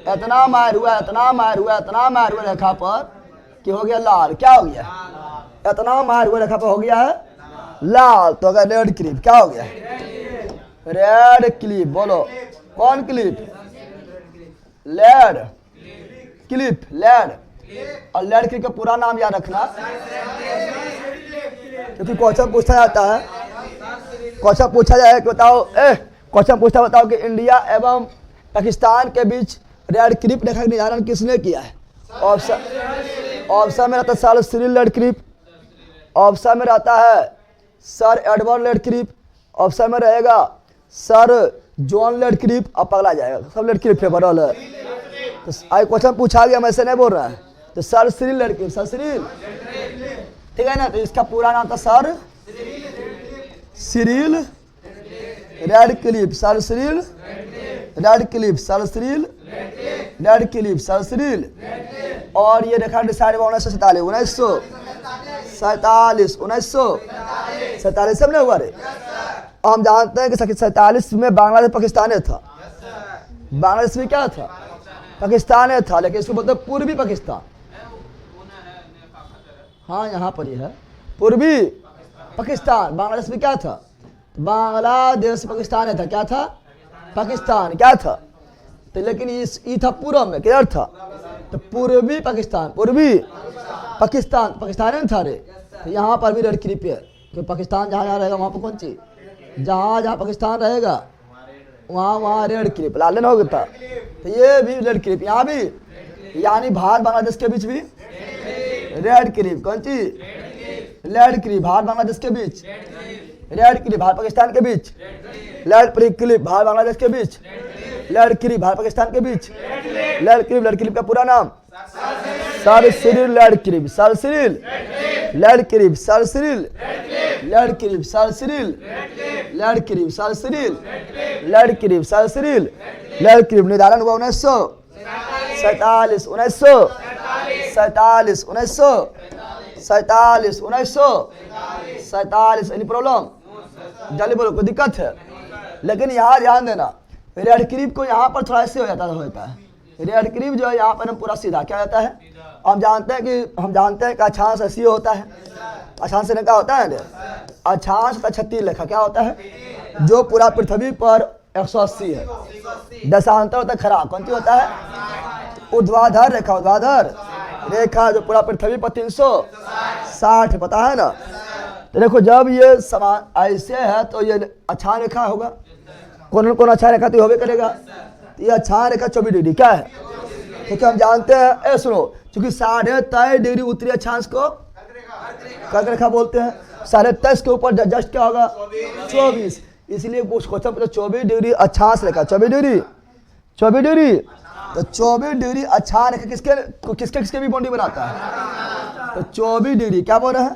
इतना मार हुआ, इतना मार हुआ, इतना मार हुआ रेखा पर कि हो गया लाल, क्या हो गया, इतना मार हुआ रेखा पर हो गया है लाल, तो अगर रेड क्लिप, क्या हो गया, रेड क्लिप, बोलो कौन क्लिप, लेड क्लिप, लेड, और लेड क्लिप का पूरा नाम याद रखना, क्योंकि क्वेश्चन पूछा जाता है, क्वेश्चन पूछा जाए कि बताओ, क्वेश्चन पूछता बताओ कि इंडिया एवं पाकिस्तान के बीच रेड क्लिप रेखा का निर्धारण किसने किया है। ऑप्शन में रहता है sir Cyril red clip, option में रहता है sir Edward red clip, option में रहेगा सर जॉन रेड क्लिप, अब पगला जाएगा, सब रेड क्लिप फेवरल है। तो आज क्वेश्चन पूछा गया, मैं से नहीं बोल रहा है, तो sir Cyril red clip, sir Cyril, ठीक है ना। तो इसका पूरा नाम था sir Cyril red clip, sir Cyril red clip, sir Cyril red clip, sir Cyril, और ये रेखा डिसाइड हुआ 1947 47 1947 में हुआ रे। हम जानते हैं कि 47 में बांग्लादेश पाकिस्तान था। बांग्लादेश में क्या था? पाकिस्तान था, लेकिन इसको बोलते पूर्वी पाकिस्तान। हाँ यहाँ पर ही है पूर्वी पाकिस्तान। बांग्लादेश में क्या था? बांग्लादेश पाकिस्तान था। क्या था? पाकिस्तान क्या था? तो लेकिन ये था पूर्व में, किधर था? तो पूर्वी पाकिस्तान। पूर्वी पाकिस्तान पाकिस्तान था रे। तो यहाँ पर भी रेड क्लिप है कि पाकिस्तान जहाँ जहाँ रहेगा वहाँ पर कौन चीज, जहाँ जहाँ पाकिस्तान रहेगा वहाँ रेड क्लिप लाल लेना होगा। तो ये भी रेड क्लिप यहाँ भी, यानी भारत बांग्लादेश के बीच भी रेड क्लिप। कौन सी? रेड क्लिप भारत बांग्लादेश के बीच, रेड क्लिप भारत पाकिस्तान के बीच, रेड क्लिप भारत बांग्लादेश के बीच, रेड क्लिप भारत पाकिस्तान के बीच। रेड क्लिप का पूरा नाम sir Cyril red clip. Sir Cyril red clip. Sir Cyril red clip. Sir Cyril red clip. Sir Cyril red clip. Sir Cyril red clip. निर्धारण हुआ 1947 1947 एनी प्रॉब्लम? जल्दी बोलो, कोई दिक्कत है? लेकिन यहाँ ध्यान देना, रेड क्लिप को यहाँ पर थोड़ा ऐसे हो जाता है। रेड क्लिप जो है यहाँ पर हम पूरा सीधा क्या जाता है। हम जानते हैं कि अक्षांश ऐसी होता है। अक्षांश ने क्या होता है? अक्षांश का 36 लेखा क्या होता है? जो पूरा पृथ्वी पर 180 है। दशांतर होता है खरा। कौन सी होता है? ऊर्ध्वाधर रेखा। ऊर्ध्वाधर रेखा जो पूरा पृथ्वी पर 360 पता है ना। तो देखो जब ये समान ऐसे है तो ये अच्छा रेखा होगा। कौन अच्छा रेखा तो होबे करेगा। तो ये अच्छा रेखा 24 डिग्री क्या है? क्योंकि हम जानते हैं सुनो, क्योंकि 23.5 डिग्री उत्तरी अक्षांश को कर्क रेखा बोलते हैं। 23.5 के ऊपर जस्ट क्या होगा? 24। इसलिए क्वेश्चन पूछा 24 डिग्री अक्षांश रेखा। 24 डिग्री तो 24 डिग्री अच्छा रेखा किसके भी बाउंड्री बनाता है? तो 24 डिग्री क्या बोल रहे हैं?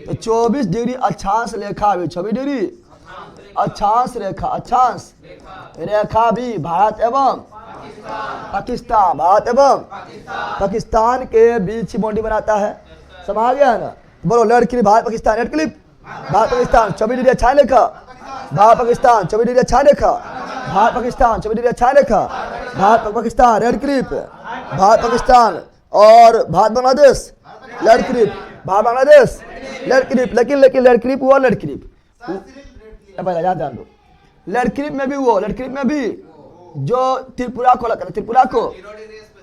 तो 24 डिग्री अक्षांश रेखा भी 24 डिग्री अक्षांश रेखा। अक्षांश रेखा भी भारत एवं पाकिस्तान, भारत एवं पाकिस्तान के बीच बाउंड्री बनाता है। समझ गया है ना? बोलो red clip Bharat Pakistan. Radcliffe Bharat Pakistan 24 degree अच्छा रेखा। भारत पाकिस्तान 24 डिग्री अच्छा रेखा। भारत पाकिस्तान 24 डिग्री अच्छा रेखा। Bharat Pakistan Radcliffe. भारत पाकिस्तान और Bharat Bangladesh Radcliffe. Bharat Bangladesh Radcliffe. लेकिन रेड क्लिप वो रेड क्लिप पहले याद ध्यान दो। रेड क्लिप में भी वो रेड क्लिप में भी जो त्रिपुरा को लगता है, त्रिपुरा को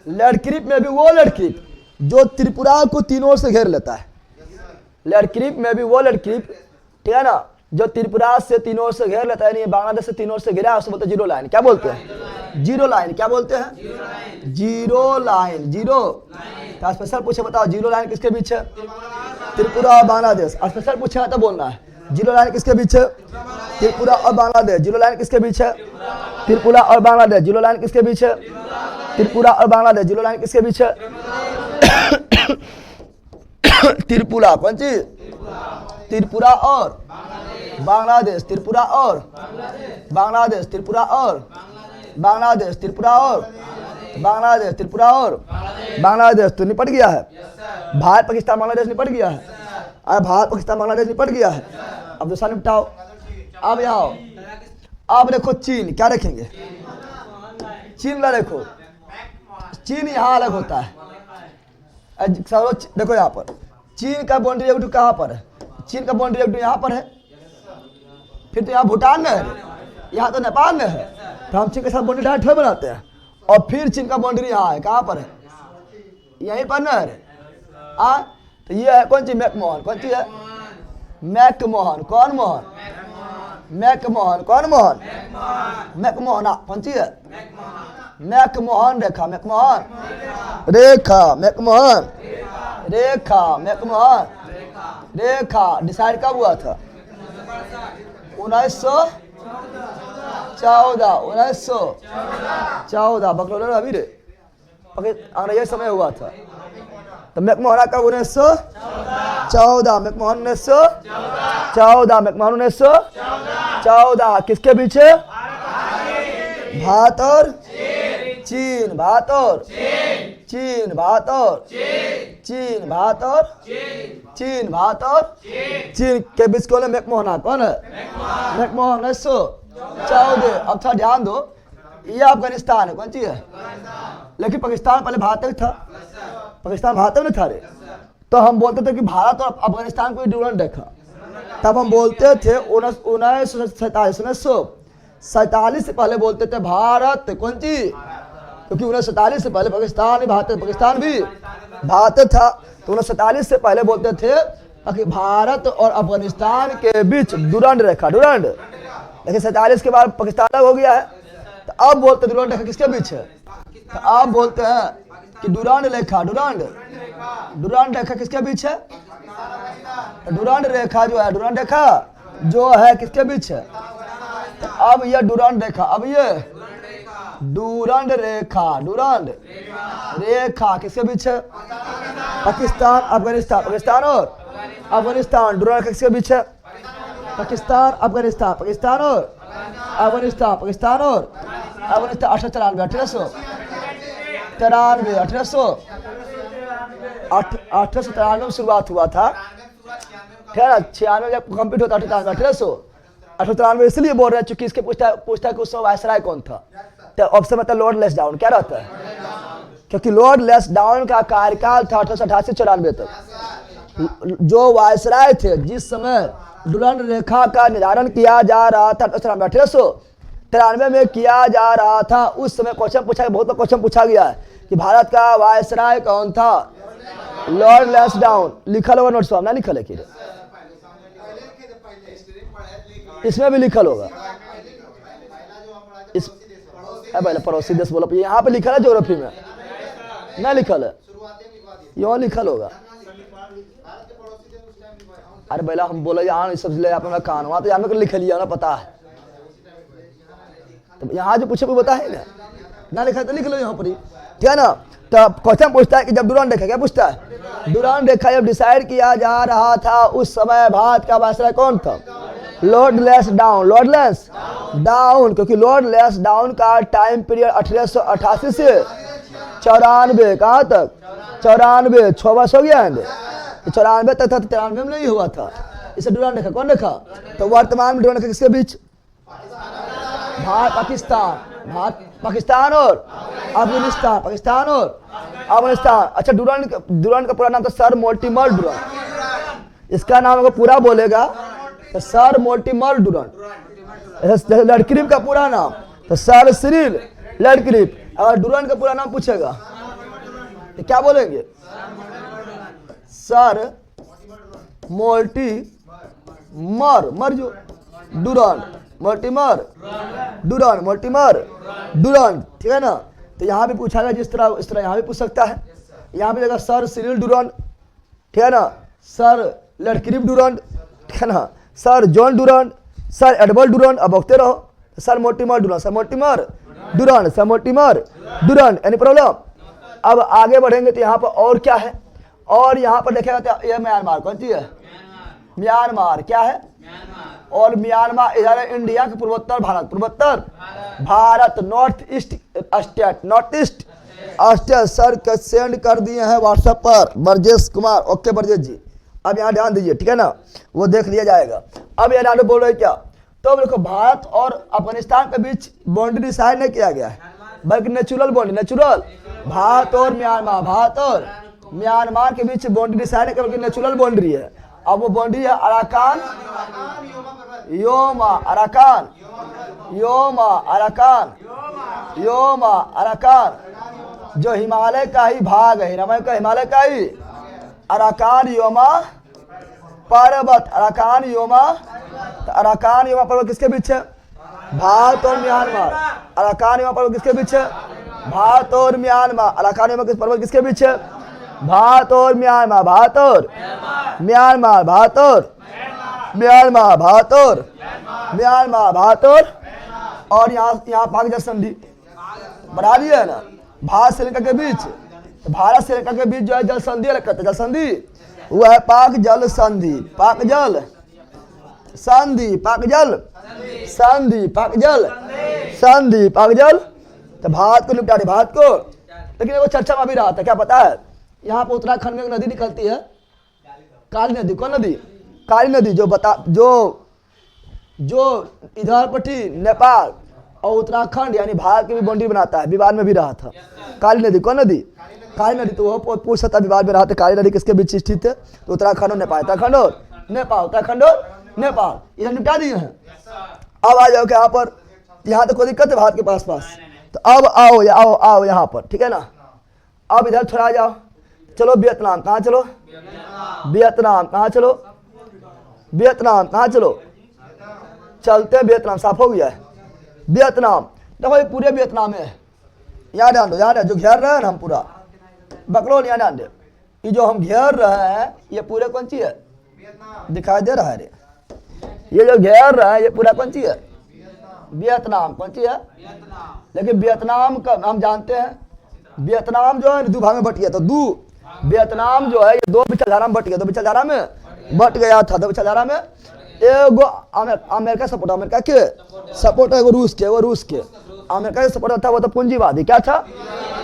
रेड क्लिप में भी वो रेड क्लिप जो त्रिपुरा को तीनों ओर से घेर लेता है। रेड क्लिप में भी वो रेड क्लिप, ठीक है ना, जो त्रिपुरा से तीनों ओर से घेर लेता है। बांग्लादेश से तीनों ओर से घेरा है, उसको बोलते हैं जीरो लाइन। क्या बोलते हैं? Zero line. क्या बोलते हैं? Zero line. जीरो तो स्पेशल पूछे बताओ जीरो लाइन किसके बीच है? त्रिपुरा और बांग्लादेश। स्पेशल पूछे तो बोलना है जीरो लाइन किसके बीच है? त्रिपुरा और बांग्लादेश। जीरो लाइन किसके बीच है? त्रिपुरा और बांग्लादेश। जीरो लाइन किसके बीच है? त्रिपुरा और बांग्लादेश। जीरो लाइन किसके बीच है? त्रिपुरा। कौन सी? त्रिपुरा और बांग्लादेश। त्रिपुरा और बांग्लादेश। त्रिपुरा और बांग्लादेश। त्रिपुरा और बांग्लादेश। त्रिपुरा और बांग्लादेश। तो निपट गया है। भारत पाकिस्तान बांग्लादेश निपट गया है। अरे भारत पाकिस्तान बांग्लादेश निपट गया है। अब दूसरा निपटाओ। अब आओ, अब देखो चीन क्या रखेंगे? चीन ला देखो, चीन यहाँ अलग होता है। देखो यहाँ पर चीन का बाउंड्री रेखा कहाँ पर है? चीन का बाउंड्री रेखा यहाँ पर है। फिर तो यहाँ भूटान में है, यहाँ तो नेपाल में है। तो हम चीन के साथ बाउंड्री डायरेक्ट बनाते हैं। और फिर चीन का बाउंड्री यहाँ है। कहाँ पर है? यहीं पर ना है। तो ये है कौन सी? मैकमोहन। कौन सी है? मैकमोहन। कौन मोहन? मैकमोहन। कौन मोहन? मैकमोहन। कौन सी है? मैकमोहन रेखा। मैकमोहन रेखा। मैकमोहन रेखा। मैकमोहन रेखा डिसाइड कब हुआ था? 1914। 1914 बकलोल अभी रे अंग्रेजी समय हुआ था। तो मैकमोहन का 1914। मैकमोहन 1914। मैकमोहन 1914 किसके बीच है? भारत और चीन। भारत और चीन। भारत और चीन। भारत और चीन, भारत और चीन के बीच कौन है? मैकमोहन। कौन है? मैकमोहन 1914। अब थोड़ा ध्यान दो, ये अफगानिस्तान है, कौन सी है? लेकिन पाकिस्तान पहले भारत में था, पाकिस्तान भारत में था रे। तो हम बोलते थे कि भारत और अफगानिस्तान को डुरंड रेखा, तब हम बोलते थे 1947 से पहले बोलते थे भारत, कौन सी? क्योंकि 1947 से पहले पाकिस्तान भी भारत, पाकिस्तान भी भारत था, तो 1947 से पहले बोलते थे कि भारत और अफगानिस्तान के बीच डुरंड रेखा, डुरंड। लेकिन 47 के बाद पाकिस्तान अलग हो गया है, तो अब बोलते डुरंड रेखा किसके बीच है? तो अब बोलते हैं कि डुरंड रेखा, डुरंड रेखा किसके बीच है? डुरंड रेखा जो है, डुरंड रेखा जो है किसके बीच है? तो अब ये डुरंड रेखा, अब ये डुरंड रेखा, डुरंड रेखा किसके बीच है? पाकिस्तान अफगानिस्तान, पाकिस्तान और अफगानिस्तान। डुरंड रेखा किसके बीच है? पाकिस्तान अफगानिस्तान, पाकिस्तान और अफगानिस्तान, पाकिस्तान और अफगानिस्तान। 1893 1893 में शुरुआत हुआ था, ठीक है ना? 96 जब कंप्लीट होता 1893 इसलिए बोल रहे हैं चूंकि इसके पूछता है कि उस समय वायसराय कौन था। तो ऑप्शन में था लॉर्ड लेस्डाउन। क्या रहता है? क्योंकि लॉर्ड लेस्डाउन का कार्यकाल था 1888-94 तक। जो वायसराय थे जिस समय डुरंड रेखा का निर्धारण किया जा रहा था 1893 में किया जा रहा था, उस समय क्वेश्चन पूछा, बहुत क्वेश्चन पूछा गया है कि भारत का वायसराय कौन था? लॉर्ड लेस्डाउन। लिखल होगा नोट्स में, ना लिखल है कि इसमें भी लिखल होगा। इस पहले पड़ोसी देश बोला, यहाँ पे लिखल है ज्योग्राफी में, ना लिखल है, यहाँ लिखल होगा। अरे पहला हम बोले यहाँ सब ले अपना कान, वहाँ तो यहाँ में लिख लिया ना, पता है। तो यहाँ जो पूछे बता है ना लिखा तो लिख लो यहाँ पर ही, ठीक है ना? तो क्वेश्चन पूछता है कि जब डुरंड रेखा, क्या पूछता है? डुरंड रेखा जब डिसाइड किया जा रहा था उस समय भारत का वायसराय कौन था? Lord Lansdowne, Lord Lansdowne. क्योंकि लॉर्ड लेस्डाउन का टाइम पीरियड 1888 से 94, कहाँ तक? 94, 6 वर्ष हो गया है। 94 तक था, 93 में नहीं हुआ था। इसे डुरंड रेखा कौन रेखा? तो वर्तमान में डुरंड रेखा किसके बीच? भारत पाकिस्तान और अफगानिस्तान, पाकिस्तान और अफगानिस्तान। अच्छा, डुरंड का पूरा नाम था सर मोर्टिमर डुरंड। इसका नाम अगर पूरा बोलेगा तो सर मोर्टिमर डुरंड। लैंडक्लिफ का पूरा नाम तो सर सिरिल लैंडक्लिफ। अगर डुरंड का पूरा नाम पूछेगा तो क्या बोलेंगे? सर मोर्टिमर, मर जो डुरंड, मोर्टिमर डुरंड, ठीक है ना? तो यहाँ भी पूछा गया जिस तरह, इस तरह यहाँ भी पूछ सकता है। यहाँ भी जगह सर सिरिल डुरंड, ठीक है ना? सर लैंडक्लिफ डुरंड, ठीक है ना? Sir John Durand, sir Edward Durand. अब बकते रहो, sir Mortimer Durand, sir Mortimer Durand, sir Mortimer Durand. Any problem? अब आगे बढ़ेंगे तो यहाँ पर और क्या है? और यहाँ पर देखेगा तो यह म्यांमार, कौन सी है? म्यांमार। क्या है? और म्यांमार इधर इंडिया के पूर्वोत्तर Bharat, north east state. Sir send कर दिए हैं व्हाट्सएप पर ब्रजेश कुमार। ओके ब्रजेश जी, अब यहाँ ध्यान दीजिए, ठीक है ना? वो देख लिया जाएगा। अब ये नाम बोल रहे क्या? तो देखो, भारत और अफगानिस्तान के बीच बाउंड्री डिसाइड नहीं किया गया है, बल्कि नेचुरल बाउंड्री, नेचुरल। भारत और म्यांमार के बीच बाउंड्री डिसाइड नहीं किया, बल्कि नेचुरल बाउंड्री है। अब वो बाउंड्री है अराकान योमा अराकान, जो हिमालय का ही भाग है, हिमालय का ही अराकान योमा पर्वत, अराकान योमा पर्वत किसके बीच है? भारत और म्यांमार। अराकान योमा पर्वत किसके बीच है? भारत और म्यांमार। अराकान योमा पर्वत किसके बीच है? भारत और म्यांमार, भारत और म्यांमार, भारत और म्यांमार, भारत और म्यांमार, भारत और यहाँ पाक जल संधि बना दिया है ना, भारत श्रीलंका के बीच। तो भारत श्रीलंका के बीच जो है जल संधि अलग करते, जल संधि वो है पाक जल संधि, पाक जल संधि, पाक जल संधि, पाक जल संधि, पाक जल। तो भारत को निपटा दे, भारत को। लेकिन वो चर्चा में भी रहा था, क्या पता है? यहाँ पर उत्तराखंड में एक नदी निकलती है, काली नदी, कौन नदी? काली नदी, जो इधर पट्टी नेपाल और उत्तराखंड यानी भारत की भी बाउंड्री बनाता है, विवाद में भी रहा था। काली नदी, कौन नदी? काली नदी। तो वो पूछ सकता विवाद में रहा था काली नदी किसके बीच स्थित है? तो उत्तराखंड और नेपाल, उत्तराखंड और नेपाल, उत्तराखंड और नेपाल, इधर निपटा दिए हैं। अब आ जाओ यहाँ पर, यहाँ तो कोई दिक्कत है भारत के पास तो अब आओ यहाँ पर, ठीक है ना। अब इधर थोड़ा आ जाओ, चलो वियतनाम, कहाँ चलो? वियतनाम, कहाँ चलो? वियतनाम, कहाँ चलो? चलते हैं वियतनाम, साफ हो गया है वियतनाम। देखो ये पूरे वियतनाम में है, यहाँ ध्यान दो, यहाँ जो घेर रहे हैं ना हम पूरा बकलोल, यहाँ ध्यान दे, ये जो हम घेर रहे हैं ये पूरे कौन सी है? दिखाई दे रहा है रे, ये जो घेर रहा है ये पूरा कौन सी है? वियतनाम। कौन सी है? लेकिन वियतनाम का हम जानते हैं, वियतनाम जो है दो भाग में बट गया, तो वियतनाम जो है ये दो विचारधारा में बट गया, दो विचारधारा में बट गया था। दो विचारधारा में एगो अमेरिका सपोर्ट, अमेरिका के सपोर्ट है, रूस के, वो रूस के। अमेरिका का सपोर्टर था वो तो पूंजीवादी क्या था,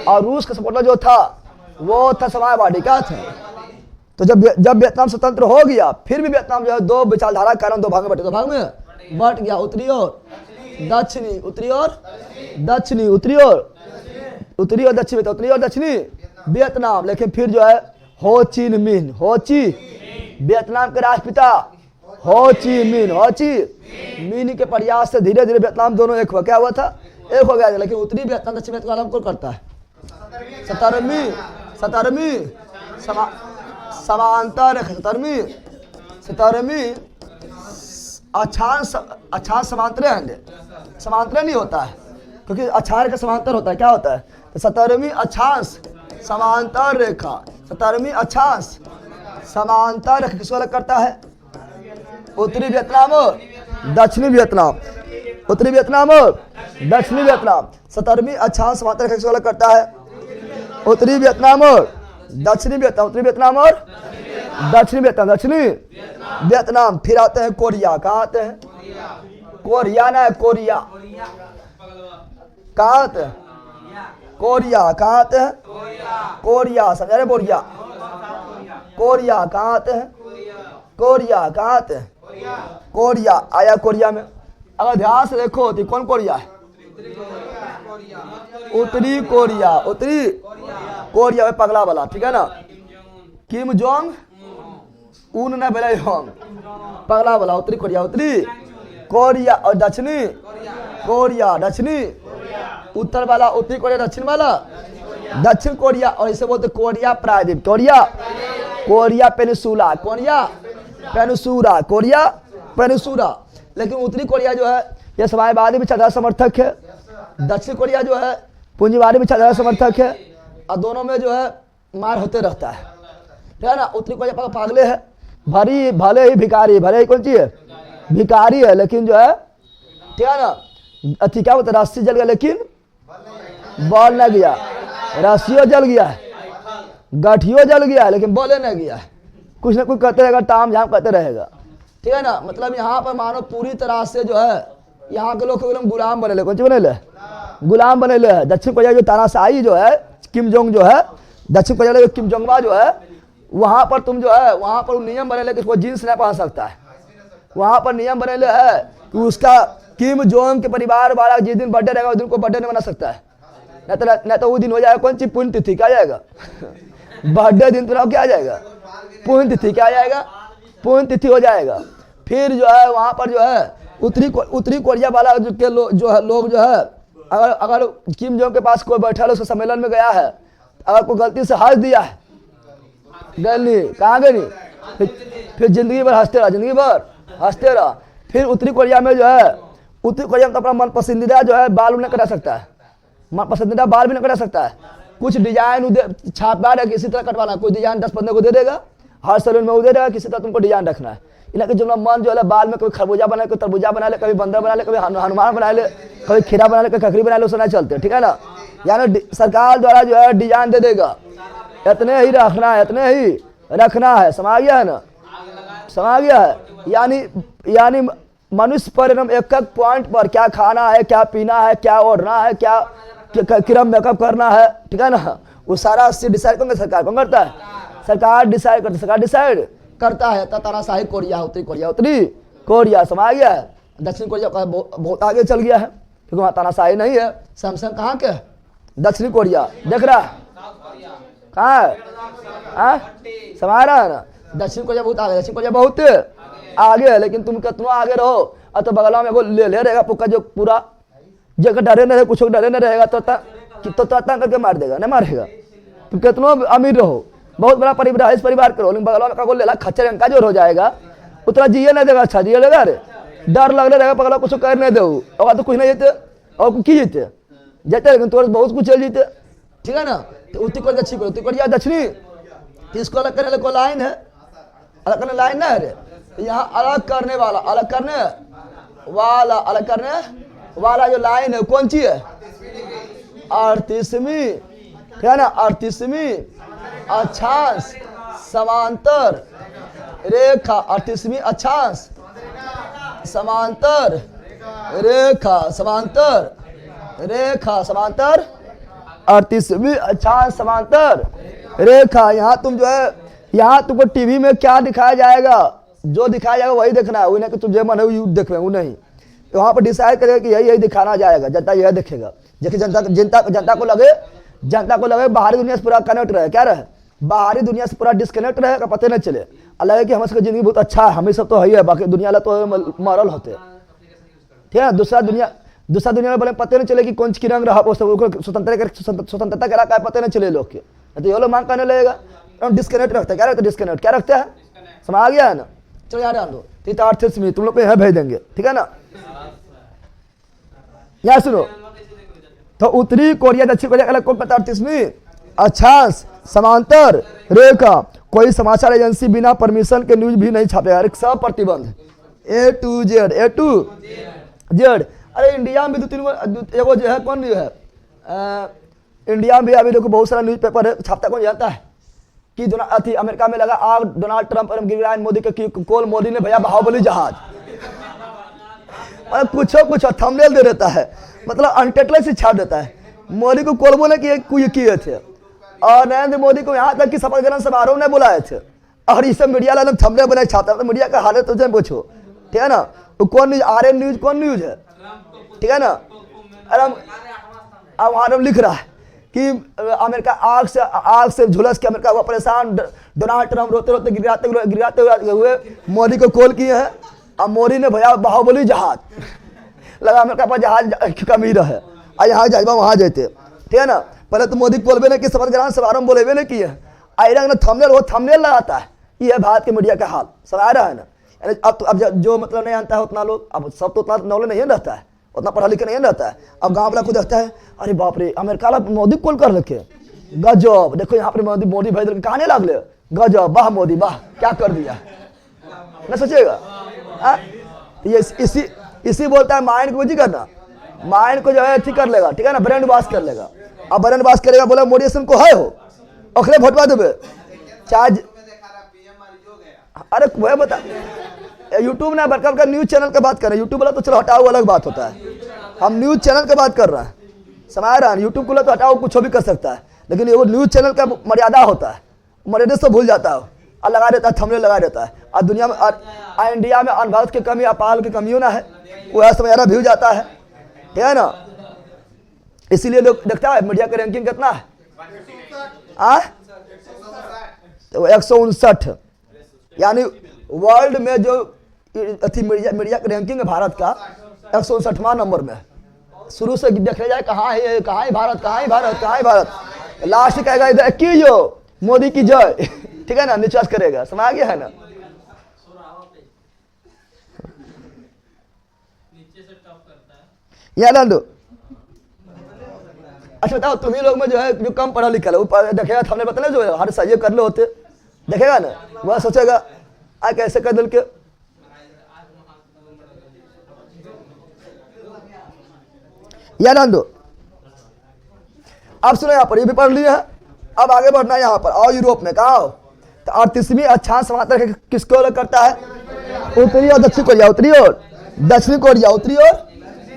और रूस का सपोर्टर जो था वो था समाजवादी क्या था। तो जब वियतनाम स्वतंत्र हो गया, फिर भी वियतनाम जो है दो विचारधारा के कारण दो भाग में बटे, दो भाग में बट गया, उत्तरी और दक्षिणी, उत्तरी और दक्षिणी, उत्तरी और दक्षिणी, तो उत्तरी और दक्षिणी वियतनाम। लेकिन फिर जो है हो ची वियतनाम के राष्ट्रपिता हो ची मिन के प्रयास से धीरे धीरे वियतनाम दोनों एक हुआ। क्या हुआ था? एक हो गया। लेकिन उत्तरी वियतनाम दक्षिण वियतनाम कौन करता है? 17वीं समांतर, 17वीं अक्षांश समांतर नहीं होता है, क्योंकि अक्षांश का समांतर होता है। क्या होता है? तो 17वीं अक्षांश समांतर रेखा, 17वीं अक्षांश समांतर रेखा किसको अलग करता है? उत्तरी वियतनाम और दक्षिणी वियतनाम, उत्तरी वियतनाम और दक्षिणी वियतनाम। 17वीं अक्षांश समांतर रेखा किसको अलग करता है? उत्तरी वियतनाम और दक्षिणी वियतनाम, उत्तरी वियतनाम और दक्षिणी वियतनाम, दक्षिणी वियतनाम। फिर आते हैं कोरिया, कहाँ आते हैं? कोरिया ना है, कोरिया कहाँ आते हैं? कोरिया कहाँ आते हैं? कोरिया, समझा रहे? कोरिया कहाँ आते हैं? कोरिया कहाँ आते हैं? कोरिया आया कोरिया में। अगर ध्यान से देखो तो कौन कोरिया है? उत्तरी कोरिया, उत्तरी कोरिया में पगला वाला, ठीक है ना। किम जोंग उन न बेले होंग, पगला वाला उत्तरी कोरिया, उत्तरी कोरिया। और दक्षिणी कोरिया, दक्षिणी उत्तर वाला उत्तरी कोरिया, दक्षिण वाला दक्षिण कोरिया। और इसे बोलते कोरिया प्रायद्वीप, कोरिया पेनिसुला, कोरिया पेनिसुला। लेकिन उत्तरी कोरिया जो है यह समाजवादी विचारधारा समर्थक है, दक्षिण कोरिया जो है पूंजीवादी विचारधारा समर्थक है, और दोनों में जो है मार होते रहता है, ठीक है ना। उत्तरी कोरिया पागले है, भले ही भिखारी, भले ही कौन सी है? भिखारी है, लेकिन जो है ठीक है ना, अति क्या बोलते, रस्सी जल गया लेकिन बॉल न गया, रस्सियों जल गया है, गठियों जल गया है, लेकिन बॉले न गया है। कुछ ना कुछ करते रहेगा, ताम झाम करते रहेगा, ठीक है ना। मतलब यहाँ पर मानो पूरी तरह से जो है यहाँ के लोग एकदम गुलाम बने, कौन सी बने? गुलाम बने है। दक्षिण कोरिया जो तानाशाही जो है, किम जोंग जो है, दक्षिण कोरिया जो किम जोंगवा जो है, वहाँ पर तुम जो है वहाँ पर नियम बने कि उसको जीन्स नहीं पहन सकता है। वहाँ पर नियम बने है कि उसका किम जोंग के परिवार वाला जिस दिन बर्थडे रहेगा उस दिन को बर्थडे नहीं बना सकता है, नहीं तो वो दिन हो जाएगा कौन सी पुण्यतिथि, क्या आ जाएगा? बर्थडे दिन तो क्या आ जाएगा? पुण्यतिथि, क्या आ जाएगा? पुण्यतिथि हो जाएगा। फिर जो है वहाँ पर जो है उत्तरी कोरिया वाला लोग जो है अगर किम जोंग के पास कोई बैठा है, उसके सम्मेलन में गया है, अगर कोई गलती से हंस दिया है, गली कहाँ गई? फिर जिंदगी भर हंसते रहा। फिर उत्तरी कोरिया में जो है, उत्तरी कोरिया में तो अपना मन पसंदीदा जो है बाल नहीं कटा सकता है, मन पसंदीदा बाल भी नहीं कटा सकता है। कुछ डिजाइन छापा है, किसी तरह कटवाना, कोई डिजाइन 10-15 को दे देगा, हर सैलून में वो दे देगा, किसी तरह तुमको डिजाइन रखना है। इनका जो मन जो है बाल में कोई खरबूजा बना ले, कोई तरबूजा बना ले, कभी बंदर बना ले, कभी हनुमान बना ले, कभी खीरा बना ले, कभी ककड़ी बना ले, उससे नहीं चलते, ठीक है ना। यानी सरकार द्वारा जो है डिजाइन दे देगा, इतने ही रखना है, इतने ही रखना है, समझ गया है ना, समझ गया है। यानी मनुष्य पर एकदम एक पॉइंट पर क्या खाना है, क्या पीना है, क्या ओढ़ना है, क्या किरम मेकअप करना है, ठीक है ना, वो सारा डिसाइड कौन सरकार कौन करता है? सरकार डिसाइड करती है। सरकार डिसाइड करता है तानाशाही कोरिया, उत्तरी कोरिया, उत्तरी कोरिया समा गया है। दक्षिण कोरिया का बहुत आगे चल गया है क्योंकि वहाँ तानाशाही नहीं है। सैमसंग कहाँ के? दक्षिणी कोरिया। देख रहा है कहाँ है? समझ रहा है ना? दक्षिण कोरिया बहुत आगे, दक्षिण कोरिया बहुत आगे है, लेकिन तुम कितना आगे रहो और तो बगल में ले रहेगा पुक्का जो पूरा जगह डरे नहीं रहे, कुछ डरे नहीं रहेगा तो तंग करके मार देगा, नहीं मारेगा। तुम कितना अमीर रहो, बहुत बड़ा परिवार, इस परिवार करो, लेकिन बगल में का ले ला खच्चर अंका जो हो जाएगा उतना जिये नहीं देगा। अच्छा जिये लेगा, अरे डर लगने रहेगा, पगला कुछ कर नहीं दो और तो कुछ नहीं जीते और की जीते जाते, लेकिन तोड़ बहुत कुछ चल जीते। ठीक है ना? तो उत्तरी कोरिया दक्षिणी कोरिया, उत्तरी कोरिया दक्षिणी, इसको अलग करने को लाइन है, अलग करने लाइन ना है। यहाँ अलग करने वाला, अलग करने वाला, अलग करने वाला जो लाइन है कौन सी है? 38वीं, क्या ना? 38वीं अक्षांश समांतर रेखा, 38वीं अक्षांश समांतर रेखा, समांतर रेखा, समांतर 38वीं अक्षांश समांतर रेखा। यहाँ तुम जो है, यहाँ तुमको टीवी में क्या दिखाया जाएगा, जो दिखाया जाएगा वही देखना है, उन्हें कि तुझे मन है वो देख वो नहीं। तो वहाँ पर डिसाइड करेगा कि यही दिखाना जाएगा, जनता यह देखेगा। जैसे जनता को लगे बाहरी दुनिया से पूरा कनेक्ट रहे, क्या रहे? बाहरी दुनिया से पूरा डिस्कनेक्ट रहे का पता नहीं चले, और लगे कि हमारे सबकी जिंदगी बहुत अच्छा है, हमें सब तो है, बाकी दुनिया वाला तो मरल होते। ठीक है? दूसरा दुनिया में बोले पता नहीं चले कि कौन सी रंग रहा, स्वतंत्रता करा का पता नहीं चले लोग के, तो ये लोग मांग करने लगेगा। डिस्कनेक्ट रखता है, क्या रखता है? डिस्कनेक्ट क्या रखता है? समझ आ गया है ना? चलो यार आन दो, 38वीं तुम लोग पे यहाँ भेज देंगे, ठीक है ना? यहाँ सुनो, तो उत्तरी कोरिया दक्षिण कोरिया अलग कौन? 38वीं अक्षांश समांतर रेखा। कोई समाचार एजेंसी बिना परमिशन के न्यूज भी नहीं छापेगा, सब प्रतिबंध A to Z। अरे इंडिया में 2-3 एगो जो है कौन न्यूज है, इंडिया में भी अभी देखो बहुत सारा न्यूज पेपर है, छापता कौन जानता है कि अमेरिका में लगा आग, डोनाल्ड ट्रंप और गिरिराज मोदी के कोल, मोदी ने भैया बाहुबली जहाज, कुछ थंबनेल दे देता है, मतलब अनटेटले से छाप देता है। मोदी को कोलबो ने किए थे और नरेंद्र मोदी को यहाँ तक कि शपथ ग्रहण समारोह ने बुलाए थे, और ये सब मीडिया वाला थंबनेल बनाए छापता है। तो मीडिया का हालत तो पूछो, ठीक है ना? तो कौन न्यूज? RN न्यूज कौन न्यूज है? ठीक है ना? अरे अब वहाँ लिख रहा है कि अमेरिका आग से झुलस के अमेरिका हुआ परेशान, डोनाल्ड ट्रंप रोते रोते गिराते हुए मोदी को कॉल किए हैं, और मोदी ने भैया बाहुबली जहाज लगा, अमेरिका पर जहाज की कमी रहे, और यहाँ जाए वहाँ जाते, ठीक है ना? पहले तो मोदी बोलबे नहीं कि शपथ ग्रहण समारोह बोलेबे नहीं किए, आयरन ने थंबनेल लगाता है। ये है भारत के मीडिया का हाल, समझ रहा है ना? अब जो मतलब नहीं जानता है उतना लोग, अब सब तो उतना नॉलेज नहीं रहता है, उतना पढ़ा लिखा नहीं रहता है। अब गाँव वाला को देखता है, अरे बाप रे अमेरिका वाला मोदी कॉल कर रखे, गजब, देखो यहाँ पर मोदी भेज रखे, कहानी लगले, गजब, वाह मोदी वाह, क्या कर दिया, न सोचेगा? ये इसी बोलता है माइंड को जी करना, माइंड को जो है ठीक कर लेगा, ठीक है ना? ब्रेन वॉश कर लेगा। अब ब्रेन वॉश करेगा, बोला मोदी सिंह को है हो अखले भोटवा देवे चार्ज। अरे वह बता, यूट्यूब ना बड़का न्यूज चैनल की बात कर रहे हैं, यूट्यूब वाला तो चलो हटाओ अलग बात होता है, हम न्यूज चैनल की बात कर रहे हैं, समझ रहा है? यूट्यूब को तो हटाओ कुछ भी कर सकता है, लेकिन वो न्यूज चैनल का मर्यादा होता है, मर्यादा से भूल जाता है और लगा देता है, थंबनेल लगा देता है। और दुनिया में इंडिया में अनुभव की कमी, अपाल की कमियों ना है, वह समय भी जाता है, ठीक है ना? इसीलिए लोग देखता है मीडिया का रैंकिंग कितना है, तो 159, यानी वर्ल्ड में जो मीडिया का रैंकिंग है भारत का 159वां नंबर में। शुरू से देखा जाए कहाँ है भारत, कहाँ है भारत, लास्ट कहेगा इधर की जो मोदी की जय, ठीक है ना? निश्वास करेगा, समझ गया है ना? याद दो। अच्छा बताओ, तुम्ही लोग में जो है जो कम पढ़ा लिखा है वो देखेगा, हमने बताया जो हर सही कर लो होते, देखेगा ना, वह सोचेगा आ कैसे कर दिल के। याद दो। अब सुनो, यहाँ पर ये भी पढ़ लिया है, अब आगे बढ़ना है यहाँ पर। और यूरोप में कहा हो तो 38वीं अक्षांश समांतर किसको अलग करता है? उत्तरी और दक्षिण कोरिया, उत्तरी और दक्षिणी कोरिया, उत्तरी और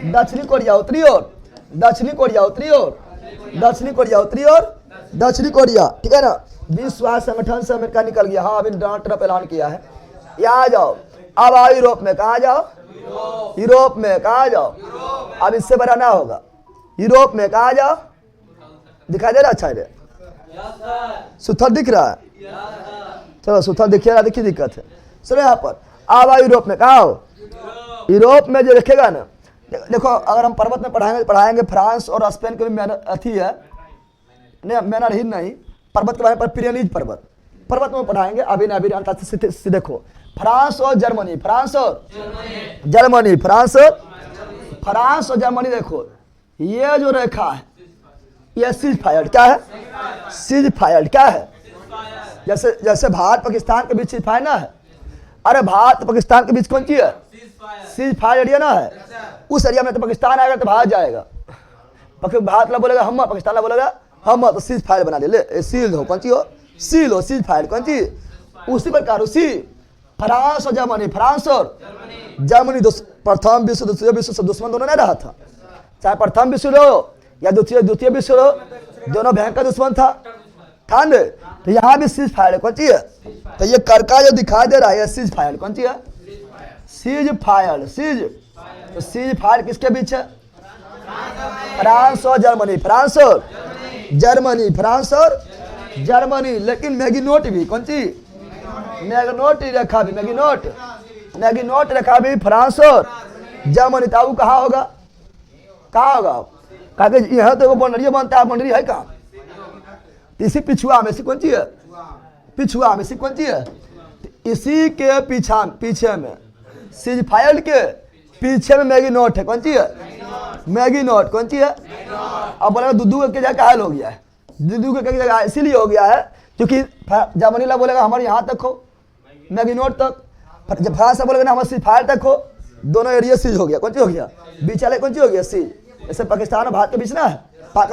दक्षिणी कोरिया, उत्तरी और दक्षिणी कोरिया, उत्तरी और दक्षिणी कोरिया, उत्तरी और दक्षिणी कोरिया, ठीक है ना। विश्व स्वास्थ्य संगठन से अमेरिका निकल गया, हाँ अभी डोनाल्ड ट्रंप ऐलान किया है। यहाँ आ जाओ, अब आओ यूरोप में, कहाँ जाओ, यूरोप में, कहाँ जाओ, अब इससे बड़ा ना होगा, यूरोप में कहाँ जाओ, दिखाई दे रहा अच्छा है, सुथर दिख रहा है, चलो सुथर दिखिए ना, देखिए दिक्कत है। चलो यहाँ पर अब आओ यूरोप में, कहाँ हो, यूरोप में जो देखेगा ना, देखो अगर हम पर्वत में पढ़ाएंगे फ्रांस और स्पेन के भी अथी है, नहीं मैनर ही नहीं, पर्वत के बारे में पिरेनीज पर्वत में पढ़ाएंगे। अभी ना अभी देखो फ्रांस और जर्मनी, फ्रांस और जर्मनी, फ्रांस और जर्मनी, देखो ये जो रेखा है ये सीज फायर क्या है, सीज फायर क्या है, जैसे भारत पाकिस्तान के बीच सीज फायर ना है, अरे भारत पाकिस्तान के बीच कौन सी है, सीज फायर एरिया ना है, उस एरिया में तो पाकिस्तान आएगा तो भारत जाएगा, भारत ला बोलेगा हम, पाकिस्तान ला बोलेगा हम, तो सीज फायर बना ले, सील हो कौन सी हो, सील हो, सीज फायर कौन सी, उसी प्रकार उसी फ्रांस और जर्मनी, फ्रांस और जर्मनी प्रथम विश्व द्वितीय विश्व से दुश्मन दोनों नहीं रहा था, चाहे प्रथम विश्व हो या द्वितीय विश्व हो, दोनों भयंकर दुश्मन था न। तो यहाँ भी सीज फायर कौन सी है, तो ये करका जो दिखाई दे रहा है सीज फायर कौन सी है, सीज फायर, सीज, तो सीज फायर किसके बीच है, फ्रांस और जर्मनी, फ्रांस और जर्मनी, फ्रांस और जर्मनी। लेकिन मैगिनोट भी कौन सी, मैगिनोट रेखा भी, मैगिनोट रेखा भी फ्रांस और जर्मनी, तो कहाँ होगा, कहाँ होगा, कहा कि यह तो बाउंड्री बनता है, बाउंड्री है कहाँ, इसी पिछुआ में से कौन सी है, पिछुआ में से कौन सी है, इसी के पीछे में सीज फायर के पीछे में मैगिनोट है, कौन सी है, मैगिनोट कौन सी है। अब बोलेगा दुद्दू के जगह हाल हो गया है, दुद्दू के जगह इसीलिए हो गया है क्योंकि जर्मनी ला बोलेगा हमारे यहाँ तक हो, मैगिनोट तक, जब फ्रांस बोलेगा ना हमारे सीज फायर तक हो, दोनों एरिया सीज हो गया, कौन सी हो गया, बीच वाले कौन सी हो गया सीज। जैसे पाकिस्तान और भारत के बीच ना है, पाक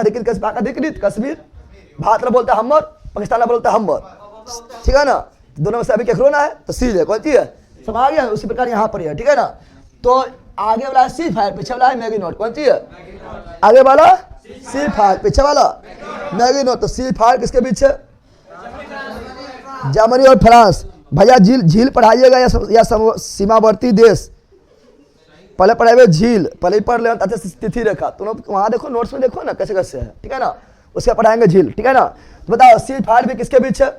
अधिकृत कश्मीर, भारत ला बोलता है हमर, पाकिस्तान ला बोलता है हमर, ठीक है ना, दोनों में से अभी केकरो ना है तो सीज है, कौन सी है, सब आ गया। उसी प्रकार यहाँ पर है, ठीक है ना। तो आगे वाला सीज फायर, पीछे वाला है मैगिनोट, कौन सी है, आगे वाला सीज फायर, पीछे वाला मैगिनोट, तो सीज फायर किसके बीच है, जर्मनी और फ्रांस। भैया झील पढ़ाइएगा या सीमावर्ती देश, पहले पढ़ाए झील, पहले ही पढ़ ले अच्छे तिथि रेखा, तुम वहां देखो नोट्स में देखो ना कैसे कैसे है, ठीक है ना, उसके पढ़ाएंगे झील, ठीक है ना। तो बताओ सीज फायर भी किसके बीच है,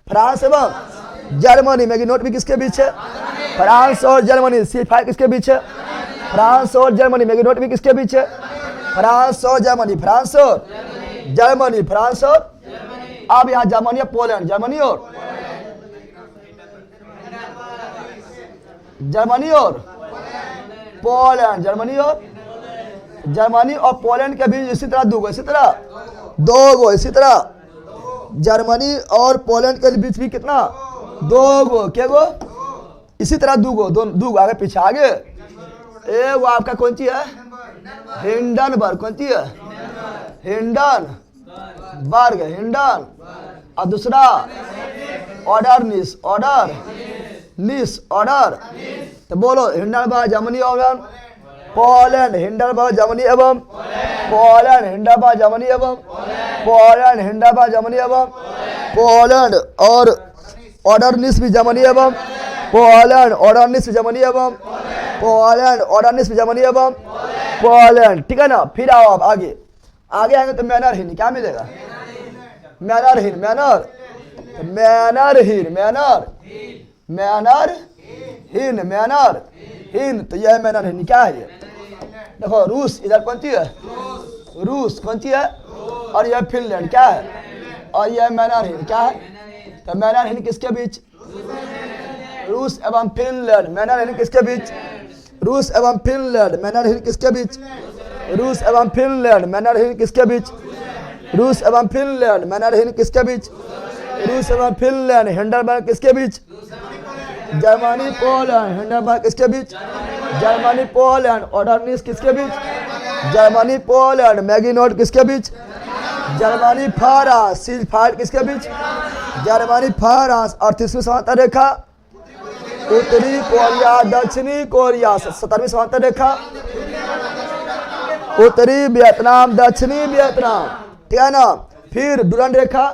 फ्रांस एवं जर्मनी, मैगिनोट भी किसके बीच है, फ्रांस और जर्मनी, सीज फायर किसके बीच है, फ्रांस और जर्मनी, मैगिनोट भी किसके बीच है, फ्रांस और जर्मनी, फ्रांस और जर्मनी, फ्रांस और, अब यहाँ जर्मनी और पोलैंड, जर्मनी और पोलैंड, जर्मनी और पोलैंड के बीच इसी तरह दो गो, इसी तरह जर्मनी और पोलैंड के बीच भी कितना, दो गो, क्या गो, इसी तरह दो गो आगे पीछे, आगे वो आपका कौन सी है, हिंडनबर्ग, कौन सी है, हिंडनबर्ग, हिंडन, और दूसरा ऑर्डर तो बोलो हिंडनबर्ग जर्मनी और पोलैंड, हिंडनबर्ग जर्मनी एवं पोलैंड, हिंडनबर्ग जर्मनी एवं पोलैंड, हिंडनबर्ग जर्मनी एवं पोलैंड, और ऑर्डरनिस भी जर्मनी एवं पोलैंड, ऑर्डरनिस जर्मनी एवं पोलैंड, ऑर्डरनिस जर्मनी एवं पोलैंड, ठीक है ना। फिर आओ आप आगे आएंगे तो मैनरहीन क्या मिलेगा, मैनरहीन, तो यह मैनरहीन क्या है, ये देखो रूस, इधर कौन सी है, रूस कौन सी है, और यह फिनलैंड क्या है, और यह मैनरहीन क्या है, तो मैनरहीन किसके बीच, रूस एवं फिनलैंड, मैनरहीन किसके बीच, रूस एवं फिनलैंड, मैनरहीन किसके बीच, रूस एवं फिनलैंड, मैनरहीन किसके बीच, रूस एवं फिनलैंड, मैनरहीन किसके बीच, रूस एवं फिनलैंड, हिंडनबर्ग किसके बीच, जर्मनी पोलैंड, हिंडनबर्ग किसके बीच, जर्मनी पोलैंड, ऑर्डरनिस किसके बीच, जर्मनी पोलैंड, मैगिनोट किसके बीच, जर्मनी फ्रांस, सीज फायर किसके बीच, जर्मनी फ्रांस, और तीसरी समांतर रेखा उत्तरी कोरिया दक्षिणी कोरिया, 17वीं समांतर रेखा उत्तरी वियतनाम दक्षिणी वियतनाम, ठीक है ना। फिर डुरंड रेखा,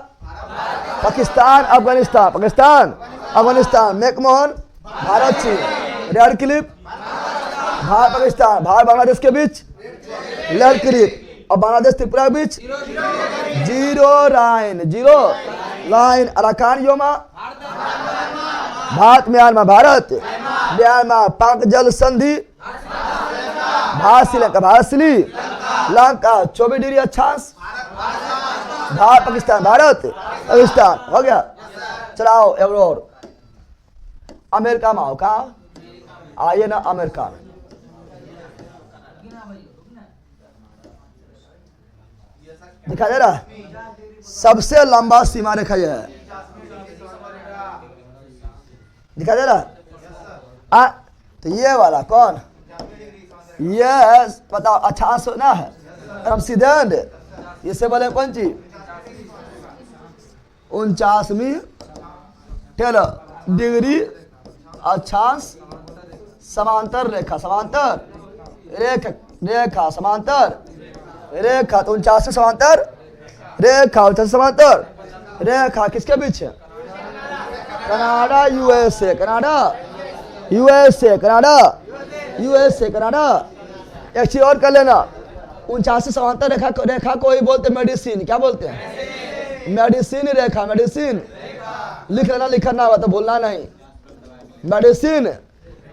पाकिस्तान अफगानिस्तान, पाकिस्तान अफगानिस्तान, मैकमोहन भारत चीन, रेड क्लिप भारत पाकिस्तान, भारत बांग्लादेश के बीच रेड क्लिप और बांग्लादेश त्रिपुरा के बीच zero line, Arakan Yoma Bharat Myanmar, Bharat Myanmar, Palk जल संधि भारत श्रीलंका 24 डिग्री अक्षांश भारत पाकिस्तान, भारत पाकिस्तान हो गया। चलाओ और अमेरिका में आओ, कहा आइए ना अमेरिका में। दिखा दे रहा है? सबसे लंबा सीमा रेखा यह है, दिखा दे रहा? तो ये वाला कौन, ये बताओ अक्षांश ना है, हम सीधे इससे बोले कौन चीज 49वीं डिग्री अक्षांश समांतर रेखा, समांतर रेखा तो 49 समांतर रेखा, 49 समांतर रेखा किसके बीच है? Canada USA, Canada. एक चीज और कर लेना, 49 समांतर रेखा को ही बोलते मेडिसिन, क्या बोलते हैं? मेडिसिन रेखा, मेडिसिन लिख लेना, लिखना हुआ तो भूलना नहीं। मेडिसिन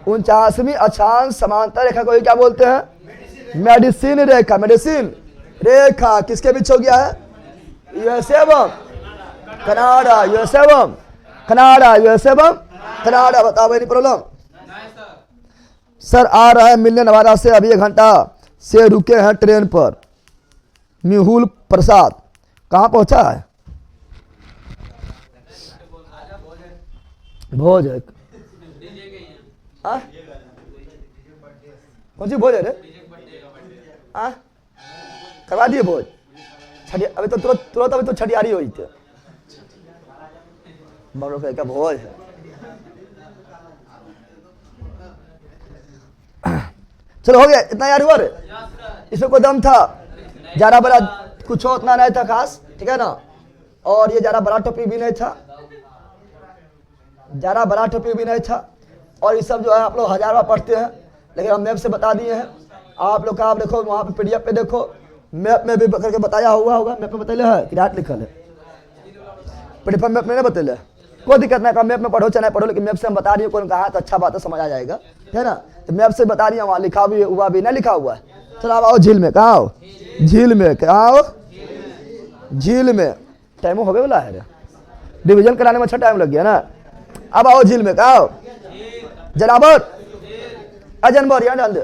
49वीं अक्षांश समांतर रेखा को ही क्या बोलते हैं? मेडिसिन रेखा, मेडिसिन रेखा किसके बीच हो गया है? यूएसए एवं कनाडा, यूएसए एवं कनाडा। बताओ नहीं प्रॉब्लम? सर आ रहा है मिलने नवादा से, अभी 1 घंटा से रुके हैं ट्रेन पर। मिहुल प्रसाद कहाँ पहुंचा है? भोज है, कौन सी भोज है रे? करवा दिए भोज? अभी तो तुरंत अभी तो छठियारी हुई थी, क्या भोज है? चलो हो गया, इतना यार हुआ रे? इसमें कोई दम था? ज्यादा बड़ा कुछ उतना नहीं था खास, ठीक है ना? और ये ज्यादा बड़ा टोपी भी नहीं था, ज्यादा बड़ा टोपी भी नहीं था। और ये सब जो है आप लोग 1000 बार पढ़ते हैं, लेकिन हम मैप से बता दिए हैं। आप लोग का आप देखो वहाँ पे PDF पे देखो, मैप में भी करके बताया हुआ होगा, मैप में बतैले है कि रात लिखल है, PDF मैप में नहीं बतैले। कोई दिक्कत नहीं, मैप में पढ़ो चाहे नहीं पढ़ो, लेकिन मैप से हम बता दिए, कौन कहा तो अच्छा बात है, समझ आ जाएगा, है ना? तो मैप से बता दिया, वहाँ लिखा भी हुआ भी नहीं लिखा हुआ है। चलो अब आओ झील में, कहाँ आओ? झील में, कहाँ आओ? झील में। टाइम हो गया बोला है, डिवीजन कराने में अच्छा टाइम लग गया ना। अब आओ झील में, कहाँ आओ? जनाबर अजनबर, यहाँ डाल दे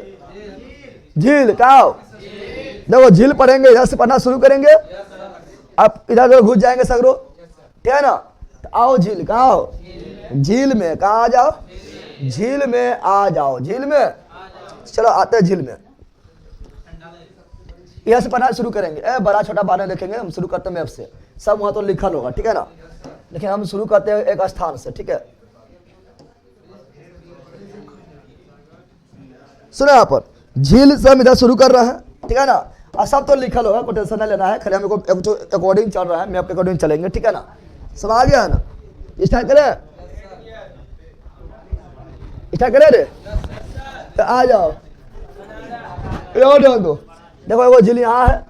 झील, कहाँ आओ? देखो झील पढ़ेंगे, इधर से पढ़ना शुरू करेंगे, अब इधर घुस जाएंगे सगरो, ठीक है ना? तो आओ झील, कहाँ आओ? झील में, कहाँ आ जाओ? झील में आ जाओ, झील में। चलो आते हैं झील में, यहाँ से पढ़ना शुरू करेंगे। बड़ा छोटा बारे देखेंगे, हम शुरू करते हैं मैप से, सब वहाँ तो लिखल होगा, ठीक है ना? लेकिन हम शुरू करते हैं एक स्थान से, ठीक है? सुनो यहाँ पर झील से हम इधर शुरू कर रहे हैं, ठीक है ना? और सब तो लिखल होगा, कोई टेंशन नहीं लेना है, खाली हमको अकॉर्डिंग चल रहा है, मैप के अकॉर्डिंग चलेंगे, ठीक है ना? सब आ गया है ना? स्टार्ट करें, स्टार्ट करें रे? तो आ जाओ, दो देखो, एगो झील यहाँ है,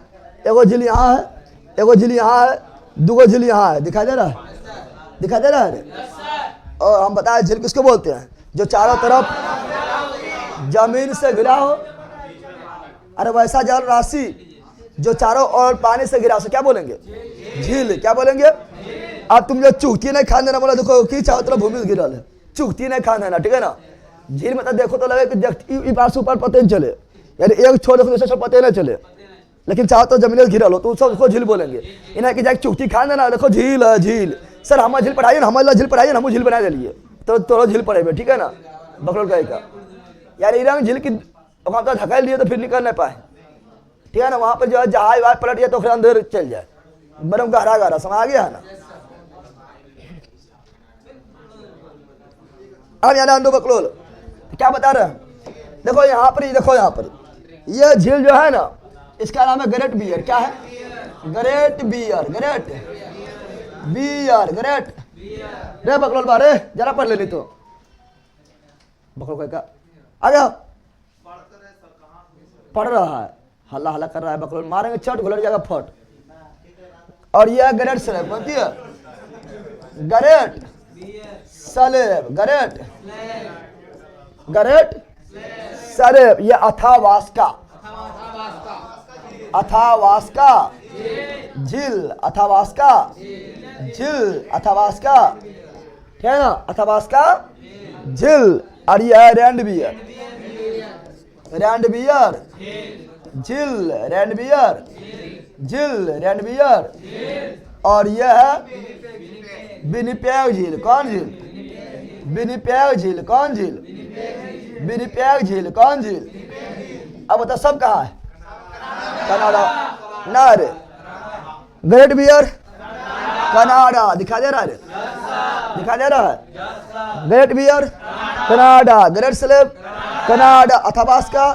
एगो झील यहाँ है, एगो झील यहाँ है, 2 झील यहाँ है, दिखाई दे रहा है? दिखाई दे रहा है? और हम बताए झील किसको बोलते हैं? जो चारों तरफ जमीन से घिरा हो, अरे वैसा जल राशि जो चारों ओर पानी से घिरा हो, क्या बोलेंगे? झील। क्या बोलेंगे? अब तुम जो चुगती नहीं खान देना बोला, देखो कि चारों तरफ भूमि घिरल है, चुगती नहीं खान देना, ठीक है ना? झील में तो देखो तो लगे कि पास ऊपर पते नहीं चले, यानी एक छोड़ देखो दूसरे पते नहीं चले, लेकिन चारों तरफ जमीन घिरल हो तो उसको झील बोलेंगे। इन्हें कि जाए चुगती खान देना, देखो झील है, झील। सर हमारे झील पढ़ाइए ना, हमारे झील पढ़ाइए ना, हम झील बना दिए, तो झील पढ़े, ठीक है ना? बकरोल गाय का यार इरा में झील की वहाँ तो धकेल दिए तो फिर निकल नहीं पाए, ठीक है ना? वहाँ पर जो है जहाज वहाज पलट जाए तो फिर अंदर चल जाए, बरम गहरा गहरा समझ आ गया है ना? अब यहाँ अंदो बकलोल क्या बता रहे हैं? देखो यहाँ पर, देखो यहाँ पर ये झील जो है ना, इसका नाम है ग्रेट बियर। क्या है? Great bear, great bear, great. रे बकलोल बारे जरा पढ़ लेनी तो बकलोल का आ गया, पढ़ रहा है, हल्ला हल्ला कर रहा है बकलोल, मारेंगे चट घुलट जाएगा फट। और यह ग्रेट सलेब कौन सी है? Great Slave, Great Great Slave. यह अथावास्का, अथावास्का झील, अथावास्का झील, अथावास्का, ठीक है ना, अथावास्का झील। और यह है रैंडबियर, रैंडबियर झील, रैंडबियर झील, रैंडबियर। और यह है विनिपेग झील, कौन झील? विनिपेग झील, कौन झील? विनिपेग झील, कौन झील? अब बता सब कहाँ है? कनाडा ना रे, ग्रेट बियर कनाडा दिखा दे रहा है, दिखा दे रहा है, great Bear Canada, Great Slave Canada, Athabasca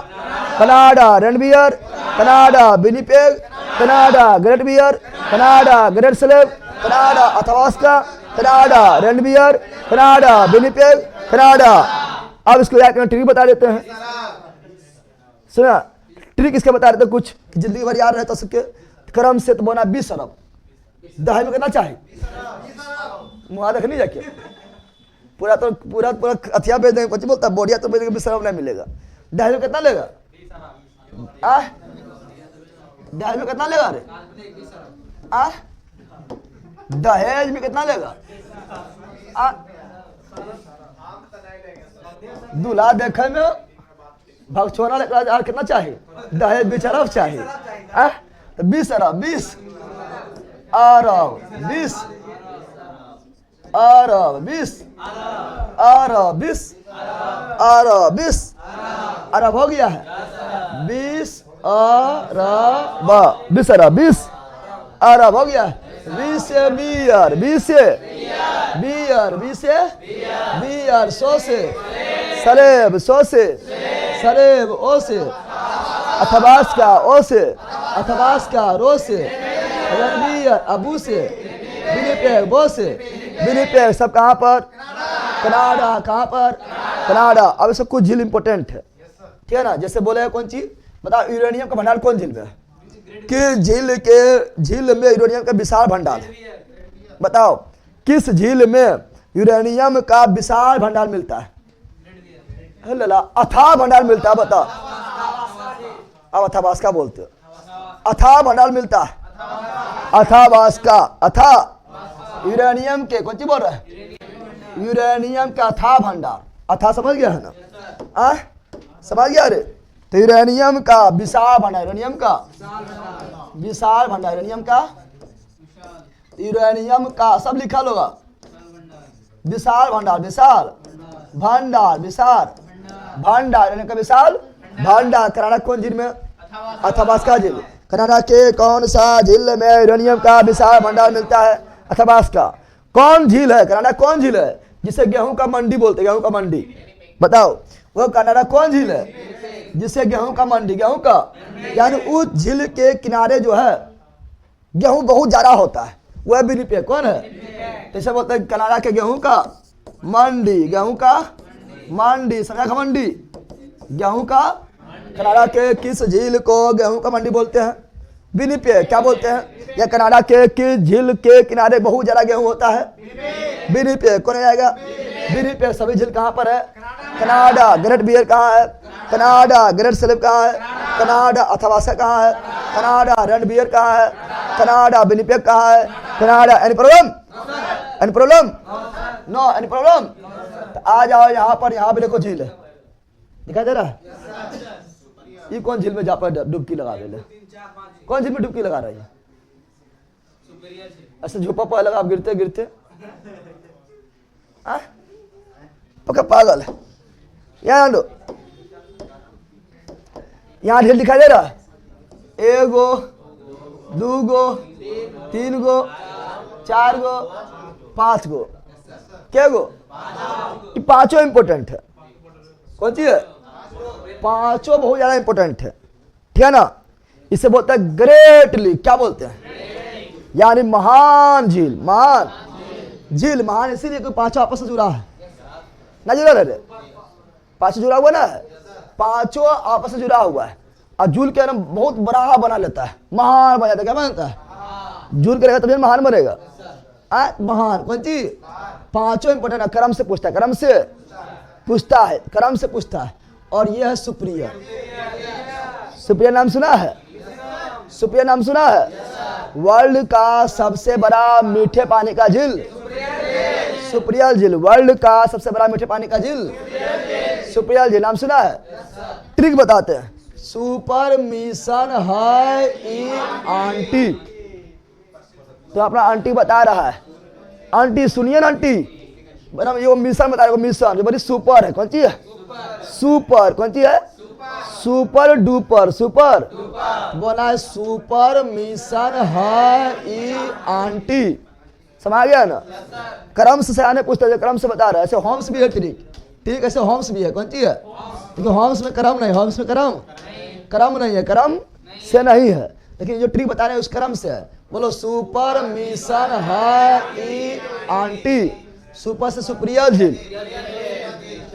Canada, Reindeer Canada, Winnipeg Canada, Great Bear Canada, Great Slave Canada, Athabasca Canada, Reindeer Canada, Winnipeg Canada. अब इसको याद करना, ट्रिक बता देते हैं, सुना ट्रिक इसके बता देते हैं कुछ, जिंदगी भर याद रहता सबके। क्रम से तो बोना 20 अरब, दहाई में कितना चाहिए? मुहा देख नहीं जाके पूरा तो पूरा पूरा अथिया बेच देंगे, कुछ बोलता बोढ़िया तो बेच देंगे, 20 अरब नहीं मिलेगा। दहाई में कितना लेगा? दहेज में कितना लेगा रे? दहेज में कितना लेगा? दूल्हा देखे में भगछोना लेकर कितना चाहिए? दहेज 20 अरब चाहिए। 20 अरब, 20 अरब, 20 अरब, 20 अरब, 20 अरब, 20 अरब हो गया है। 20 अरब, 20 अरब, 20 अरब हो गया है। 20 से बियर, 20 से बियर, 20 से बियर, 100 से सलेब, 100 से सलेब, ओ से अथावास्का, ओ से अथावास्का, रो से रैंडबियर, अबू से विनिपेग, बो से विनिपेग। सब कहाँ पर? कनाडा। कहाँ पर? कनाडा। अब सब कुछ झील इंपोर्टेंट है, ठीक है ना। जैसे बोले है कौन चीज बताओ, यूरेनियम का भंडार कौन झील में है? किस झील में यूरेनियम का विशाल भंडार है? बताओ किस झील में यूरेनियम का विशाल भंडार मिलता है? लला अथाह भंडार मिलता है, बताओ। अब अथावास्का बोलते हो, अथाह भंडार मिलता है, अथावास्का, अथाह यूरेनियम के कौन सी बोल रहा है? यूरेनियम का अथाह भंडार, अथाह समझ गया है ना? समझ गया रे? तो यूरेनियम का विशाल भंडार, यूरेनियम का विशाल भंडार, यूरेनियम का, यूरेनियम का सब लिखा होगा, विशाल भंडार, विशाल भंडार, विशाल भंडार, यूरेनियम का विशाल भंडार। कनाडा कौन झील में? अथावास्का झील। कनाडा के कौन सा झील में यूरेनियम का विशाल भंडार मिलता है? अथावास्का। कौन झील है? कनाडा कौन झील है जिसे गेहूं का मंडी बोलते हैं? गेहूं का मंडी, बताओ वो कनाडा कौन झील है जिसे गेहूं का मंडी, गेहूं का, यानी उस झील के किनारे जो है गेहूं बहुत ज्यादा होता है, वह विनिपेग कौन है? जैसे बोलते हैं कनाडा के गेहूं का मंडी, गेहूं का मंडी, समझा का मंडी, गेहूं का। कनाडा के किस झील को गेहूं का मंडी बोलते हैं? विनिपेग। क्या बोलते हैं? या कनाडा के किस झील के किनारे बहुत ज्यादा गेहूं होता है? विनिपेग। कौन आएगा? विनिपेग। सभी झील कहाँ पर है? कनाडा। ग्रेट बियर कहाँ है? कनाडा। ग्रेट स्लेब कहाँ है? कनाडा। अथावास्का कहाँ है? कनाडा। रैंडबियर कहाँ है? कनाडा। विनिपेग कहाँ है? Canada. Any problem? Any problem? No any problem? तो आ जाओ यहाँ पर, यहाँ पे देखो झील है, दिखाई दे रहा है? ये कौन झील में जा पर डुबकी लगा दे? कौन झील में डुबकी लगा रही है? ऐसे झोपा पर लगा, गिरते गिरते पक्का पागल है। यहाँ लो, यहाँ झील दिखाई दे रहा है? 1 गो 2 गो 3 गो 4 गो 5 गो, क्या गो? ये पांचों इंपोर्टेंट है। कौन सी है? पांचों बहुत ज्यादा इंपोर्टेंट है, ठीक है ना। इसे बोलते हैं ग्रेटली। क्या बोलते हैं? यानी महान झील, महान झील, महान इसीलिए कोई पांचों आपस में जुड़ा है ना, जुड़ा रहे, पांचों जुड़ा हुआ ना, पांचों आपस में जुड़ा हुआ है। और जुड़ के ना बहुत बड़ा बना लेता है, महान बना देता है। क्या बनता है? जुड़ के रहेगा तभी महान बनेगा। महान कौन चीज? पांचों इंपोर्टेंट है। क्रम से पूछता है, क्रम से पूछता है, क्रम से पूछता है। और ये है सुप्रिया। सुप्रिया नाम सुना है? सुप्रिया नाम सुना है? वर्ल्ड का सबसे बड़ा मीठे पानी का झील सुप्रिया झील। वर्ल्ड का सबसे बड़ा मीठे पानी का झील सुप्रिया झील, नाम सुना है? ट्रिक बताते हैं। सुपर मिशन है ई आंटी, तो अपना आंटी बता रहा है। आंटी सुनिए ना, आंटी ये मिशन बता रहा है, मिशन जो बड़ी सुपर है। कौन सी है? सुपर। कौन सी है? Super duper. सुपर बोला है, सुपर मिशन है ई आंटी। समझ गया ना? क्रम से आने पूछते हैं, क्रम से बता रहा है। ऐसे होम्स भी है ट्रिक, ठीक, ऐसे होम्स भी है। कौन सी है? क्योंकि होम्स में क्रम नहीं, होम्स में क्रम नहीं है, क्रम से नहीं है। लेकिन जो ट्रिक बता रहे हैं उस क्रम से है। बोलो, सुपर मिशन है ई आंटी। सुपर से सुप्रिया झील,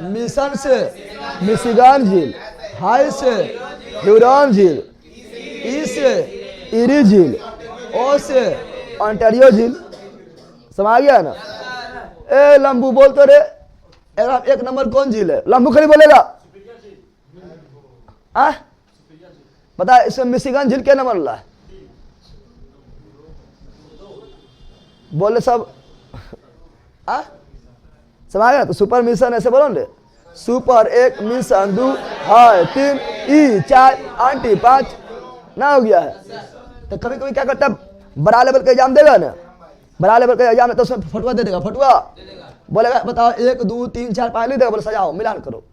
मिशन से मिशिगन झील, हाई से ह्यूरॉन झील, ई से इरी झील, ओ से ओंटारियो झील। समझ गया ना? ए लंबू बोल तो रे, एक नंबर कौन झील है? लंबू खाली बोलेगा। बता, इसमें मिशिगन झील क्या नंबर ला? बोले सब। समझ गया? तो सुपर मिशन ऐसे बोलो ना, सुपर 1, मिशन 2, हाय 3, ई 4, आंटी 5 ना हो गया है। तो कभी कभी क्या करता है, बड़ा लेवल का एग्जाम देगा ना, बड़ा लेवल का एग्जाम है तो उसमें फटुआ दे देगा। फटुआ बोलेगा, बताओ 1 2 3 4 5 लिख देगा। बोले सजाओ, मिलान करो।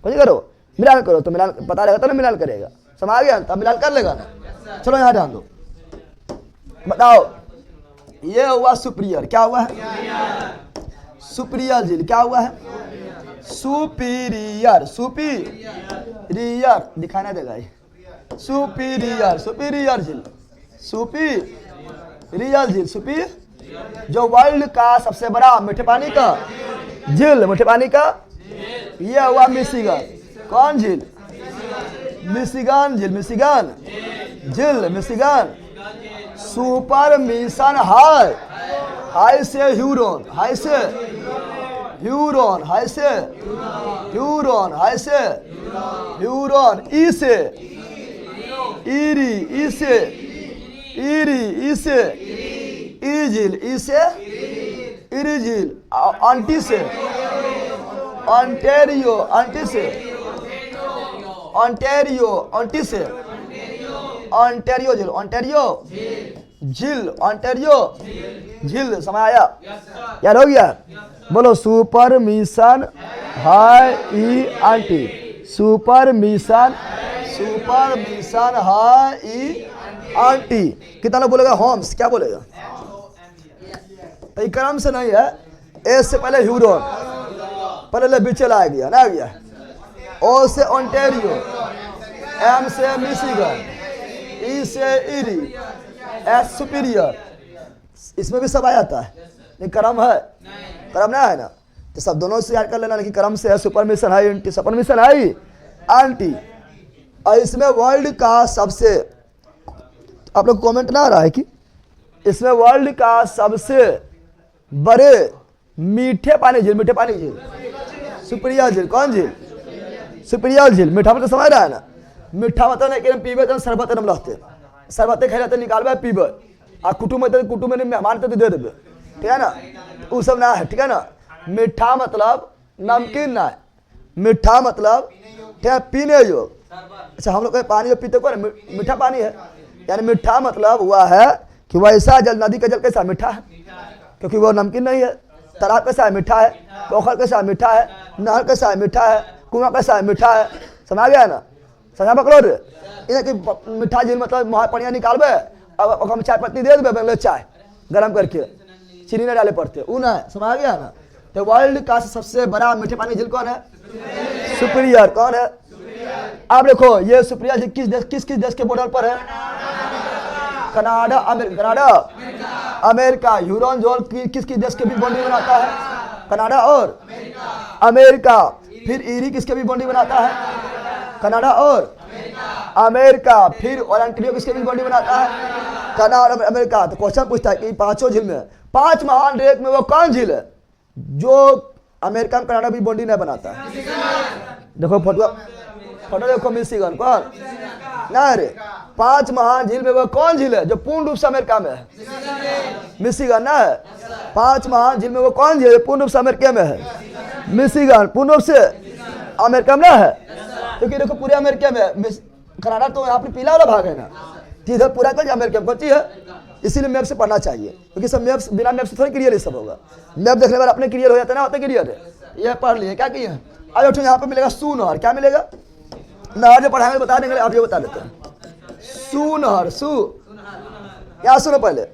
कुछ करो, मिलान करो। तो मिलान पता रहेगा तो ना मिलान करेगा। समझ गया? तब मिलान कर लेगा ना। चलो यहाँ ध्यान दो, बताओ ये हुआ सुप्रियर। क्या हुआ है? सुप्रियर झील। क्या हुआ है? सुपीरियर। सुपीरियर दिखाना देगा ये। सुपीरियर, सुपीरियर झील, सुपीरियर झील, सुपी जो वर्ल्ड का सबसे बड़ा मीठे पानी का झील, मीठे पानी का, ये हुआ मिशिगन। कौन झील? मिशिगन झील, मिशिगन झील, Michigan. Super mission high, high से ह्यूरॉन, हाई से ह्यूरॉन, हाई से ह्यूरॉन, हाई से ह्यूरॉन, ई से इरी, ई से इरी, ई से इरी झील, ई से इरी झील। आंटी से ओंटारियो, आंटी से ओंटारियो, आंटी से ओंटारियो झील, ओंटारियो झील, ओंटारियो झील। समय आया? याद हो गया? बोलो, सुपर मिशन हाई ई आंटी। सुपर मिशन हाई ई आंटी। कितना लोग बोलेगा होम्स? क्या बोलेगा? तो क्रम से नहीं है। ए से पहले ह्यूरॉन, पहले बीचे लाया गया ना, गया। ओ से ओंटारियो, एम से मिशिगन, ई से इरी, एस सुपीरियर। इसमें भी सब आ जाता है। नहीं क्रम है, क्रम ना है ना, तो सब दोनों से याद कर लेना कि क्रम से है। सुपर मिशन है आंटी, सुपर मिशन है आंटी। और इसमें वर्ल्ड का सबसे, आप लोग कमेंट ना आ रहा है कि इसमें वर्ल्ड का सबसे बड़े मीठे पानी झील, मीठे पानी झील सुप्रिया झील। कौन झील? सुप्रिया झील। मीठा मतलब समझ रहा है ना? मीठा मतलब नहीं कि पीबे तो शरबत नम रहते, शरबते खाए रहते निकालबे पीबे। आ कुटुम में मेहमान तो दे देवे, ठीक है ना? वो सब ना है, ठीक है ना? मीठा मतलब नमकीन ना है, मीठा मतलब ठीक है पीने योग। अच्छा, हम लोग पानी जो पीते को ना मीठा पानी है, यानी मीठा मतलब हुआ है कि वैसा जल, नदी का जल कैसा मीठा है क्योंकि वो नमकीन नहीं है। तालाब कैसा है? मीठा है। पोखर कैसा मीठा है? नहर कैसा है? मीठा है। कुआं कैसा है? मीठा है। समझ गया ना? समझा पकड़ो रे। इन्हें मीठा झील मतलब वहाँ पनिया निकालबे, अब हम चाय पत्ती दे देवे, चाय गरम करके, चीनी न डाले पड़ते, वो ना है। समझ गया ना? तो वर्ल्ड का सबसे बड़ा मीठे पानी झील कौन है? सुपीरियर। कौन है? आप देखो, ये सुपीरियर झील किस किस देश के बॉर्डर पर है? Canada Canada America. यूरोजोन किसकी देश के भी बाउंड्री बनाता है? कनाडा और अमेरिका। फिर ईरी किसके भी बाउंड्री बनाता है? कनाडा और अमेरिका। फिर ओरेंटियो किसके भी बाउंड्री बनाता है? कनाडा और अमेरिका। तो क्वेश्चन पूछता है कि पांचों झील में, 5 महान रेत में वो कौन झील है जो अमेरिका में कनाडा भी बाउंड्री नहीं बनाता है? देखो फोटो देखो, मिशिगन। कौन? ना रे, 5 महान झील में वो कौन झील है जो पूर्ण रूप से अमेरिका में है? मिशिगन ना है। 5 महान झील में वो कौन झील है जो पूर्ण रूप से अमेरिका में है? मिशिगन पूर्ण रूप से अमेरिका में ना है, क्योंकि देखो पूरे अमेरिका में कनाडा तो यहाँ पे पीला वाला भाग है ना, इधर पूरा कर अमेरिका में बची है। इसीलिए मैप से पढ़ना चाहिए, क्योंकि सब मैप बिना मैप से थोड़ी क्लियर ही सब होगा। मैप देखने बाद अपने क्लियर हो जाता है ना, होता क्लियर है। यह पढ़ लिए क्या किए? आज उठो, यहाँ पे मिलेगा सूनहर। क्या मिलेगा? नहर जो पढ़ाएंगे बता देंगे, आप ये बता देते हैं। सूनहर, यहाँ सुनो, पहले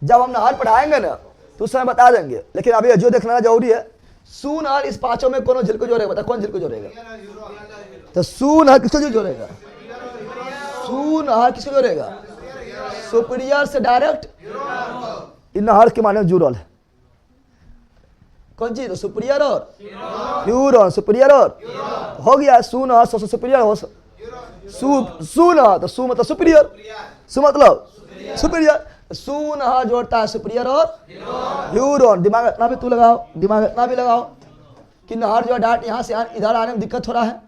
जब हम नहर पढ़ाएंगे ना तो उस समय बता देंगे, लेकिन अभी जो देखना जरूरी है। सूनहर इस पांचों में कौन झील को जोड़ेगा? बता कौन झील को जोड़ेगा? तो सूनहर किसको जोड़ेगा? सूनहर किसको जोड़ेगा? सुपीरियर से डायरेक्ट इन नहर के माने जुड़ल है कौन चीज? तो सुपीरियर और ह्यूरॉन। सुपीरियर और हो गया सूनहर सुपीरियर हो सूनहर, तो सू मतलब सुपीरियर, सू मतलब सुपीरियर। सूनहर जोड़ता है सुपीरियर और ह्यूरॉन। दिमाग इतना भी तू लगाओ, दिमाग इतना भी लगाओ कि नहर जो डाट यहाँ से इधर आने में दिक्कत हो रहा है,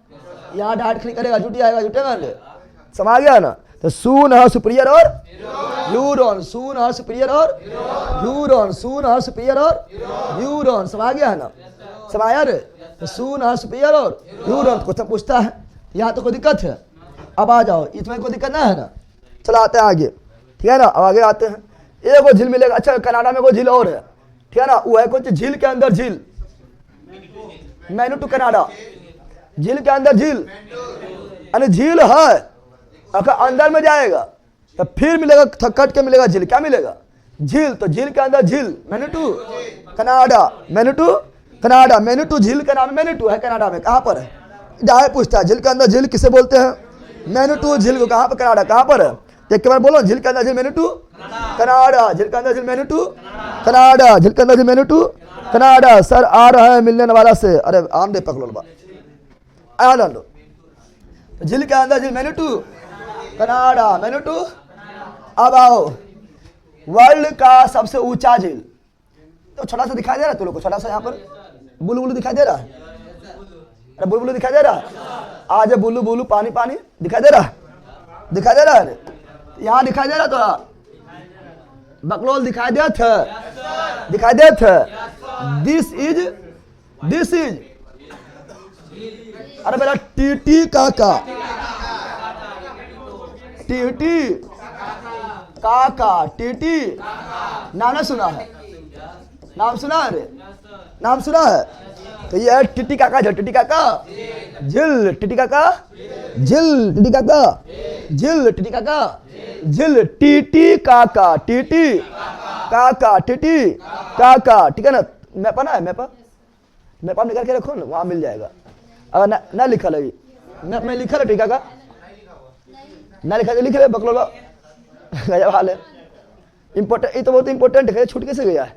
यहाँ डाट नहीं करेगा, जुटी आएगा, जुटेगा ले, समझ गया ना? तो सूनहर सुपीरियर और ह्यूरॉन, सूनहर सुपीरियर और ह्यूरॉन, सूनहर सुपीरियर और ह्यूरॉन, समझ गया है ना? समझाया रे? तो सूनहर सुपीरियर और ह्यूरॉन क्वेश्चन पूछता है। यहाँ तो कोई दिक्कत है? अब आ जाओ, इसमें कोई दिक्कत ना है ना? चलो आते हैं आगे, ठीक है ना? अब आगे आते हैं। एक वो झील मिलेगा। अच्छा, कनाडा में कोई झील और है, ठीक है ना? वो है कुछ झील के अंदर झील, मैनीटू कनाडा। झील के अंदर झील, यानी झील है अगर अंदर में जाएगा तो फिर मिलेगा, कट के मिलेगा झील। क्या मिलेगा? झील। तो झील के अंदर झील, मैनीटू कनाडा, मैनीटू कनाडा। मैनीटू झील का नाम मैनीटू है कनाडा में। कहाँ पर है? जाए पूछता है, झील के अंदर झील किसे बोलते हैं? मैनीटू झील को। कहाँ पर? कनाडा। कहाँ पर है? एक बार बोलो, झील के अंदर झील मैनीटू कनाडा, झील के अंदर झील मैनीटू कनाडा, झील के अंदर झील मैनीटू कनाडा। सर आ रहा है मिलने वाला से, अरे आम दे पकड़ो बा, आया लो। झील के अंदर झील मैनीटू कनाडा, मैनीटू। अब आओ, वर्ल्ड का सबसे ऊंचा झील, तो छोटा सा दिखाई दे रहा है तुम लोग को? छोटा सा यहाँ पर बुलू बुलू दिखाई दे रहा है? अरे बुलू बुलू दिखाई दे रहा है? आज बुलू बुलू पानी पानी दिखाई दे रहा है? दिखाई दे रहा है? यहाँ दिखाई दे रहा थोड़ा, बकलोल दिखाई दे थे, दिखाई दे थे। दिस इज अरे बेटा टीटी काका, टीटी काका, टीटी नाम ना सुना है? नाम सुना है रे? नाम सुना है? तो ये है टीटी काका झील, टीटी काका झील, टीटी काका झील, टीटी काका झील, टीटी काका झील, टीटी काका, टीटी काका, टीटी काका, ठीक है ना? मैपा ना है, मैपा मैपा निकाल के रखो ना, वहाँ मिल जाएगा। अगर ना लिखा लगी मैप में लिखा है टीका का, ना लिखा लिख रहे बकलोला गजब हाल है। इम्पोर्टेंट, ये तो बहुत इंपॉर्टेंट है, छूट कैसे गया है?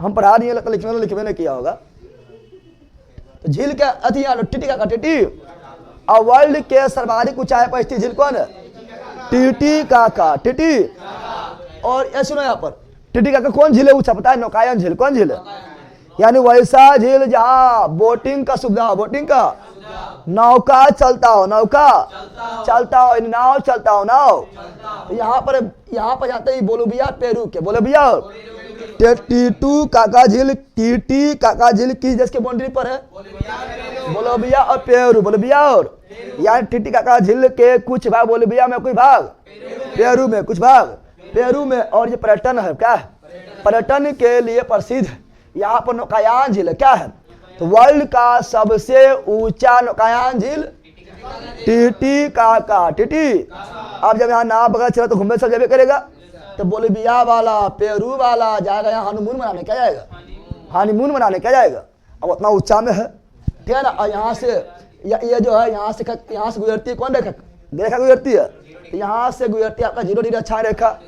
हम पढ़ा नहीं है, लिखने नहीं किया होगा। तो झील के अति टीटी का टीटी, और वर्ल्ड के सर्वाधिक ऊंचाई पर स्थित झील कौन है? टीटी काका, टीटी। और ये सुनो यहाँ पर, टीटी काका कौन झील है ऊंचा पता है? नौकायन झील। कौन झील है? यानी वैसा झील जहाँ बोटिंग का सुविधा हो, बोटिंग का, नौका चलता हो, नौका चलता हो, नाव चलता हो, नाव। यहाँ पर जाते ही बोलोबिया पेरू के, बोलोबिया टीटू काका झील, टीटी काका झील किस देश के बाउंड्री पर है? बोलोबिया और पेरू, बोलोबिया और यानी टीटी काका झील के कुछ भाग बोलोबिया में, कुछ भाग पेरू में, कुछ भाग पेरू में। और ये पर्यटन है, क्या है? पर्यटन के लिए प्रसिद्ध है। यहाँ पर नौकायान झील क्या है? तो वर्ल्ड का सबसे ऊंचा नौकायान झील टीटी काका, टीटी। अब जब यहाँ नाव बगैर चला तो घूमने सब जगह करेगा, तो बोलिविया वाला, पेरू वाला जाएगा यहाँ हनीमून मनाने, क्या जाएगा? हनीमून मनाने क्या जाएगा? अब उतना ऊंचा में है, ठीक है ना? और यहाँ से ये जो है यहाँ से गुजरती है, कौन रेखा? रेखा गुजरती है, तो यहाँ से गुजरती है आपका 0 डिग्री अच्छा रेखा,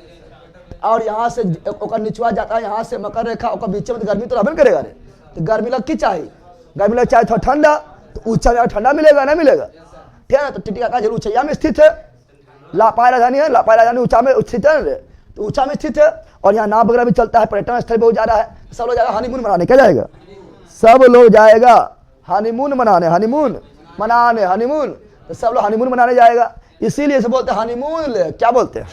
और यहाँ से ओकर निचवा जाता है, यहाँ से मकर रेखा, ओकर बीच में तो गर्मी तो रहबे करेगा रे। तो गर्मी लग की चाहिए, गर्मी लग चाहिए थोड़ा ठंडा, तो ऊंचा में ठंडा मिलेगा ना मिलेगा, ठीक है ना। तो टिटिकाका झील ऊंचाइया में स्थित है, लापाई राजधानी है, लापाई राजधानी ऊंचा में स्थित है रे, तो ऊंचा में स्थित है। और यहाँ नाव वगैरह भी चलता है, पर्यटन स्थल बहुत ज़्यादा है। सब लोग जाएगा हनीमून मनाने, क्या जाएगा, सब लोग जाएगा हनीमून मनाने, हनीमून मनाने, हनीमून, तो सब लोग हनीमून मनाने जाएगा। इसीलिए से बोलते हैं हनीमून ले, क्या बोलते हैं,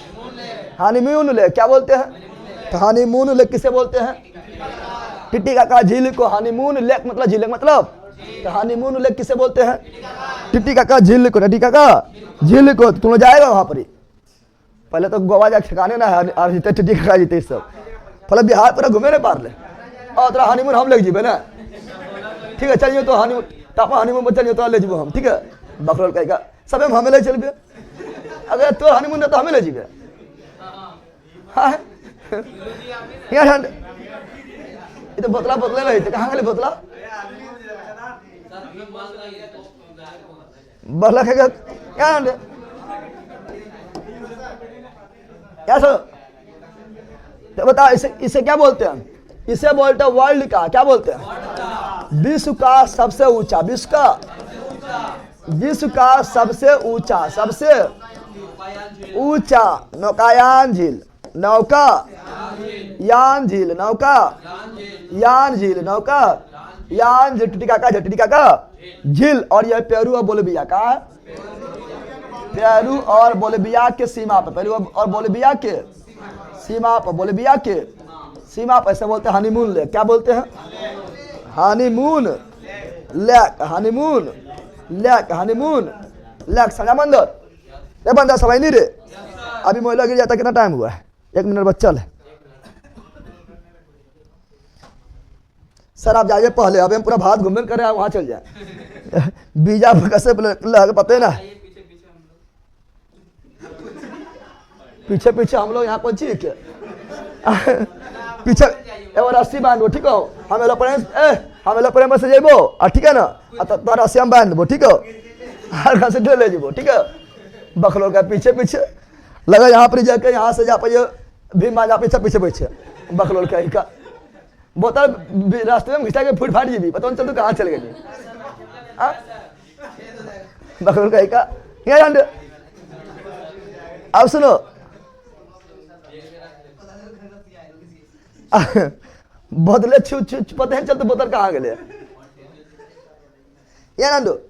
हनीमून ले, क्या बोलते हैं, तो हनीमून ले किसे बोलते हैं, टिटिकाका झील को हनीमून लेक मतलब झील मतलब, तो हनीमून लेक किसे बोलते हैं, टिटिकाका झील को, टिटिकाका झील को। तुम लोग जाएगा वहाँ पर ही, पहले तो गोवा जाके ठिकाने ना है, और जीते टिटिकाका जीते सब, पहले बिहार पूरा घूमे ना पार ले, और तेरा हनीमून हम लेके जीबे ना, ठीक है चलिए। तो हनीमून तापा हनीमून में चलिए तो ले जीबो हम, ठीक है। बकरोल कहेगा सब हमें ले चलबे, अगर तो हनीमून तो हमें ले जीबे। हाँ यार ये तो बोतला बोतले रही थे, कहाँ गए बोतला, बोतला खाएगा यार यार। तो बता इसे क्या बोलते हैं, इसे बोलते हैं वर्ल्ड का, क्या बोलते हैं, विश्व का सबसे ऊंचा, विश्व का सबसे ऊंचा, सबसे ऊंचा नौकायान झील, नौका यान झील, नौका यान झील, नौका यान झील, टिटिकाका झील। और यह पेरू और बोलिविया का है, पेरू और बोलिविया के सीमा पर, पेरू और बोलिविया के सीमा पर, बोलिविया के सीमा पर ऐसे बोलते हैं हनीमून लेक, क्या बोलते हैं, honeymoon lake, honeymoon lake, honeymoon lake. समझा बंदर, ये बंदा समझ नहीं रे, अभी मोहल्ला गिर जाता, कितना टाइम हुआ है, 1 मिनट बच्चा है। सर आप जाइए पहले, अभी हम पूरा भारत घूमने कर रहे हैं, वहां चल जाए। बीजा कैसे पता है ना, पीछे पीछे हम लोग यहाँ पहुंची क्या, पीछे रस्सी बांधो, ठीक हो, हम एलोप्लेन से जेबो, ठीक है ना, तो रस्सी हम बांध देबो, ठीक है, हर घर से ढेर ले जेबो, ठीक है। बकलोल का पीछे पीछे लगा, यहाँ पर जाके यहाँ से जा पाइए भीम बाजा पीछे पीछे पीछे बकलोल का बोतल रास्ते में घिसा के फूट फाट जी, पता नहीं चल तो कहाँ चल गई बकलोल का यहाँ। अब सुनो बोतले पता है चलते बोतल कहाँ गए या नंदो।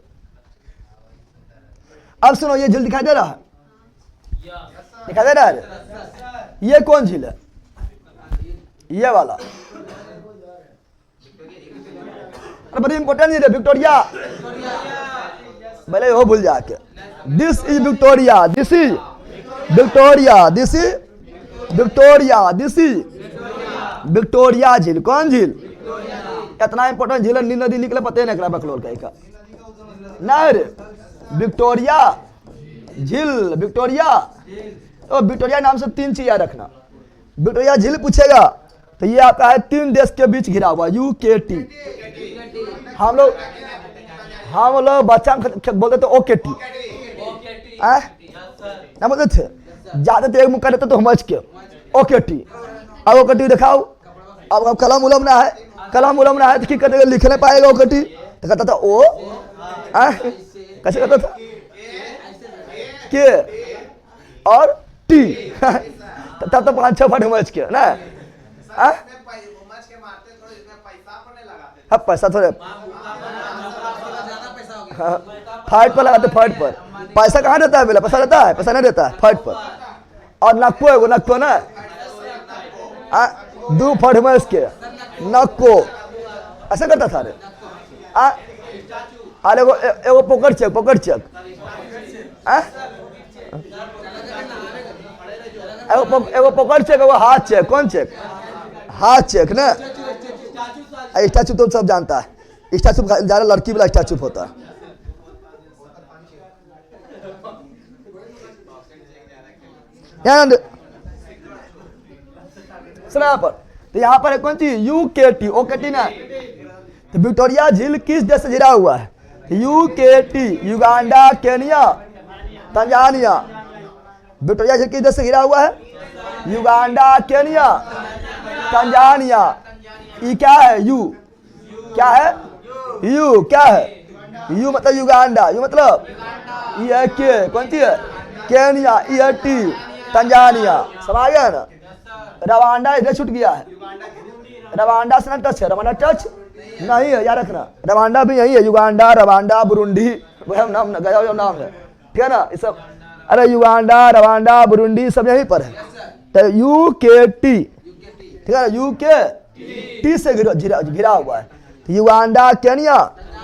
अब सुनो ये झील दिखाई दे रहा है, दिखाई दे रहा है, ये कौन झील है, ये वाला, अरे बड़ी इंपॉर्टेंट झील है, विक्टोरिया, भले वो भूल जाके, this is Victoria, this is Victoria, this is Victoria, this is Victoria झील। कौन झील, इतना इंपॉर्टेंट झील है, नील नदी निकले पता नहीं बकलोल का नहीं रे, विक्टोरिया झील, विक्टोरिया। तो विक्टोरिया नाम से 3 चीज याद रखना, विक्टोरिया झील पूछेगा तो ये आपका है 3 देश के बीच घिरा हुआ, UKT। हम लोग बच्चा बोलते थे OKT, ना बोलते थे, ज्यादा तो एक मुक्का देते तो समझ के OKT। अब OKT दिखाओ, अब कलम उलम ना है, कलम उलम ना है तो क्या लिख नहीं पाएगा OKT, तो कहता था ओ, कैसे कहता था, के और टी, तब तो 5-6 फट समझ के ना, हाँ पैसा थोड़े फाइट पर लगाते, फाइट पर पैसा कहाँ देता है, पैसा देता है, पैसा नहीं देता है फाइट पर। और नक्को है वो, नक्को ना 2 फट में इसके नक्को ऐसा करता था रे। अरे एगो पकड़ चेक, पकड़ चेक, एगो पकड़ चेक, एगो हाथ चेक, कौन चेक, हाथ चेक ना। स्टैचू तो सब जानता है, स्टैचू ज्यादा लड़की वाला स्टैचू होता है। सुना पर, तो यहाँ पर कौन चीज, UKT, OKT ना। तो विक्टोरिया झील किस देश से घिरा हुआ है, UKT, Uganda, Kenya, Tanzania. Victoria झील किस देश से घिरा हुआ है, युगांडा, केनिया, तंजानिया। ई क्या है? यू। क्या है? यू। क्या है? यू मतलब युगांडा, यू मतलब ई है के, कौन सी है? केनिया, ई है टी, तंजानिया। समझ गया ना? रवांडा इधर छूट गया है, रवांडा से ना टच है, रवांडा टच नहीं है, याद रखना। रवांडा भी यही है, युगांडा, रवांडा, बुरुंडी, वह नाम गया नाम है, ठीक है ना? ये सब, अरे युगांडा, रवांडा, बुरुंडी सब यहीं पर है। तो यू के टी, ठीक है ना? यू के टी से घिरा हुआ है। तो युगांडा, केनिया,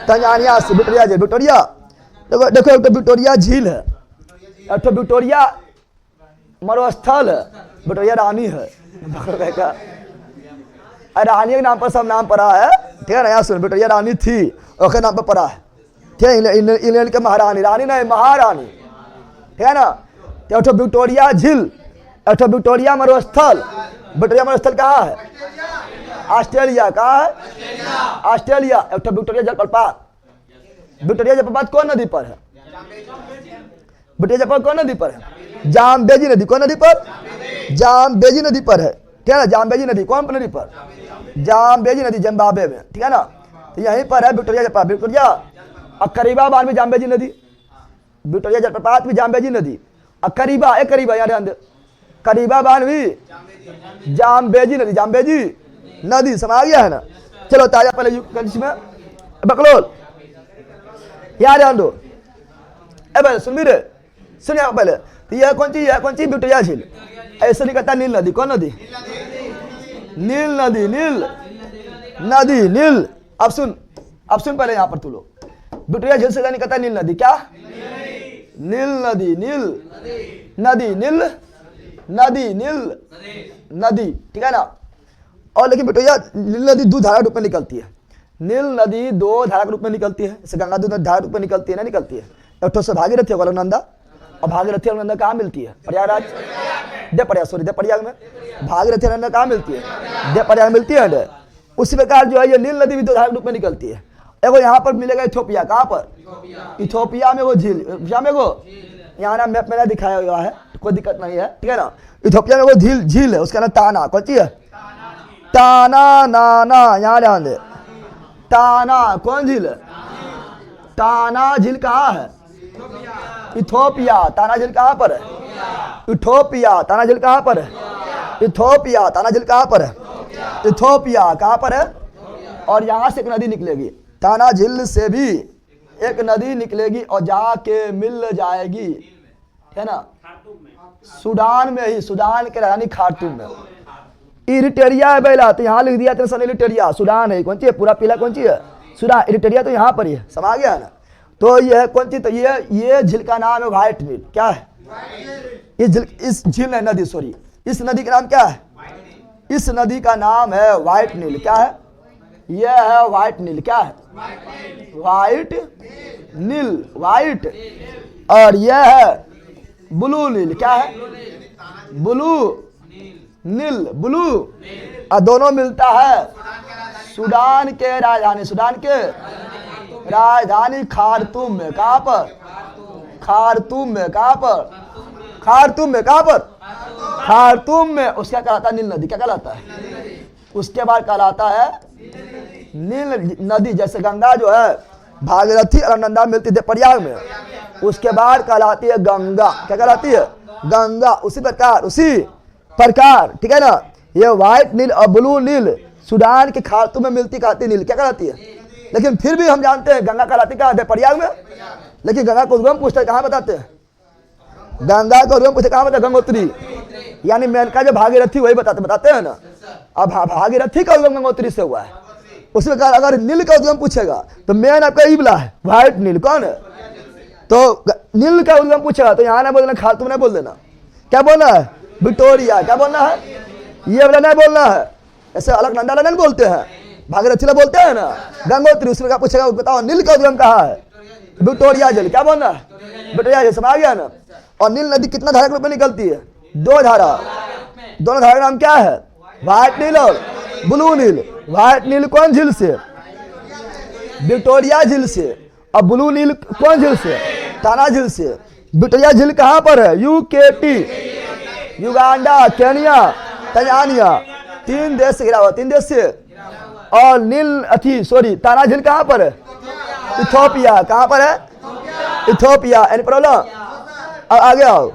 तंजानिया से विक्टोरिया झील। विक्टोरिया देखो, देखो एक तो विक्टोरिया झील है, एक तो विक्टोरिया मरुस्थल है, विक्टोरिया रानी है। रानी के नाम पर सब नाम पड़ा है, ठीक है ना? यहाँ सुन, विक्टोरिया रानी थी, उसके नाम पर पड़ा है, ठीक है? इंग्लैंड के महारानी, रानी नहीं महारानी, ठीक है ना? तो विक्टोरिया झील, एक विक्टोरिया मरुस्थल। विक्टोरिया मरुस्थल कहाँ है? ऑस्ट्रेलिया। कहाँ है? ऑस्ट्रेलिया। एक विक्टोरिया जलप्रपात। विक्टोरिया जलप्रपात कौन नदी पर है? विक्टोरिया जलप्रपात कौन नदी पर है? जाम्बेजी नदी। कौन नदी पर? जाम्बेजी नदी पर है, ठीक है ना? जाम्बेजी नदी कौन नदी पर? जाम्बेजी नदी, जिम्बाब्वे में, ठीक है ना? तो यहीं पर है विक्टोरिया जलप्रपात। विक्टोरिया और करीबा बांध भी जाम्बेजी नदी, विक्टोरिया जलप्रपात भी जाम्बेजी नदी, और करीबा एक करीबा याद ध्यान दे, करीबा बांध भी जाम्बेजी नदी, जाम्बेजी नदी। समझ गया है ना? चलो ताजा पहले में बकलोल याद ध्यान दो। भाई सुन भी रे, सुनिए पहले। तो यह कौन सी है? कौन सी? विक्टोरिया झील। ऐसे निकलता नील नदी। कौन नदी? नील नदी, नील नदी, नील। अब सुन पहले यहाँ पर तू लोग, विक्टोरिया झील से निकलता नील नदी। क्या? नील नदी, नील नदी, नील नदी, नील नदी, ठीक है ना? और लेकिन विक्टोरिया नील नदी दो धारा के रूप में निकलती है। नील नदी दो धारा के रूप में निकलती है, जैसे गंगा दो धारा के रूप में निकलती है ना, निकलती है। एक तो से भागीरथी और अलकनंदा, और भागीरथी अलकनंदा कहाँ मिलती है? प्रयागराज, देवप्रयाग में। भागीरथी अलकनंदा कहाँ मिलती है? देवप्रयाग मिलती है। उसी प्रकार जो है ये नील नदी भी दो धारा के रूप में निकलती है। एगो यहाँ पर मिलेगा इथोपिया। कहाँ पर? इथोपिया में वो झील, में वो यहाँ ना मैप में दिखाया हुआ है, कोई दिक्कत नहीं है, ठीक है ना? इथोपिया में वो झील है, उसका नाम ताना। कौन सी है? ताना, नाना, यहाँ ध्यान दे। ताना कौन झील है? ताना झील कहाँ है? इथोपिया। ताना झील कहाँ पर है? इथोपिया। ताना झील कहाँ पर है? इथोपिया। ताना झील कहाँ पर है? इथोपिया। कहाँ पर है? और यहाँ से एक नदी निकलेगी, ताना झील से भी एक नदी निकलेगी और जाके मिल जाएगी, है ना? सूडान में ही, सूडान के राजधानी खार्तूम में। इरिटेरिया है पहला, तो यहाँ लिख दिया तेरे सन इरिटेरिया। सूडान है, कौन सी है? पूरा पीला कौन सी है? सूडान। इरिटेरिया तो यहाँ पर ही है। समझ गया है ना? तो यह कौन सी? तो ये झील का नाम है व्हाइट नील। क्या है? इस झील है नदी, सॉरी, इस नदी का नाम क्या है? इस नदी का नाम है व्हाइट नील। क्या है? यह है व्हाइट नील। क्या है? व्हाइट नील, व्हाइट। और यह है ब्लू नील। क्या है? ब्लू नील, ब्लू। और दोनों मिलता है सूडान के राजधानी, सूडान के राजधानी खार्तूम में। कहाँ पर? खार्तूम में। कहाँ पर? खार्तूम में। कहाँ पर? खार्तूम में। उसका कहलाता है नील नदी। क्या कहलाता है? उसके बाद कहलाता है नील नदी। जैसे गंगा जो है भागीरथी अलकनंदा मिलती है प्रयाग में, उसके बाद कहलाती है गंगा। क्या कहलाती है? गंगा। उसी प्रकार, ठीक है ना? ये व्हाइट नील और ब्लू नील सूडान के खार्तूम में मिलती, कहती नील। क्या कहलाती है? लेकिन फिर भी हम जानते हैं गंगा कहलाती कहाँ है? प्रयाग में। लेकिन गंगा को उद्गम पूछते कहाँ बताते हैं? गंगा को उद्गम पूछते कहाँ बताते? गंगोत्री, यानी मेनका जो भागीरथी वही बताते हैं ना। अब भागीरथी का उद्गम गंगोत्री से हुआ है। उसी प्रकार अगर नील का उद्गम पूछेगा तो मेन आपका इबला है, व्हाइट नील। कौन है? तो नील का उद्गम पूछेगा तो यहाँ ना बोलना, खार्तूम नहीं बोल देना। क्या बोलना है? विक्टोरिया। क्या बोलना है? ये वाला नहीं बोलना है। ऐसे अलकनंदा नहीं बोलते हैं, भागीरथी बोलते हैं ना, गंगोत्री। उसमें क्या पूछेगा? बताओ नील का उद्गम कहाँ है? विक्टोरिया झील। क्या बोलना है? विक्टोरिया झील। समझ गया ना? और नील नदी कितना धारा के रूप में निकलती है? दो धारा। दोनों धारा का नाम क्या है? व्हाइट नील और ब्लू नील। व्हाइट नील कौन झील से? विक्टोरिया झील से। और ब्लू नील कौन झील से? ताना झील से। विक्टोरिया झील कहाँ पर है? यूकेटी, युगांडा, केनिया, तंजानिया, 3 देश से घिरा हुआ, 3 देश से। और नील अथी सॉरी ताना झील कहाँ पर है? इथोपिया। कहाँ पर है? इथोपिया। Any problem? अब आगे आओ,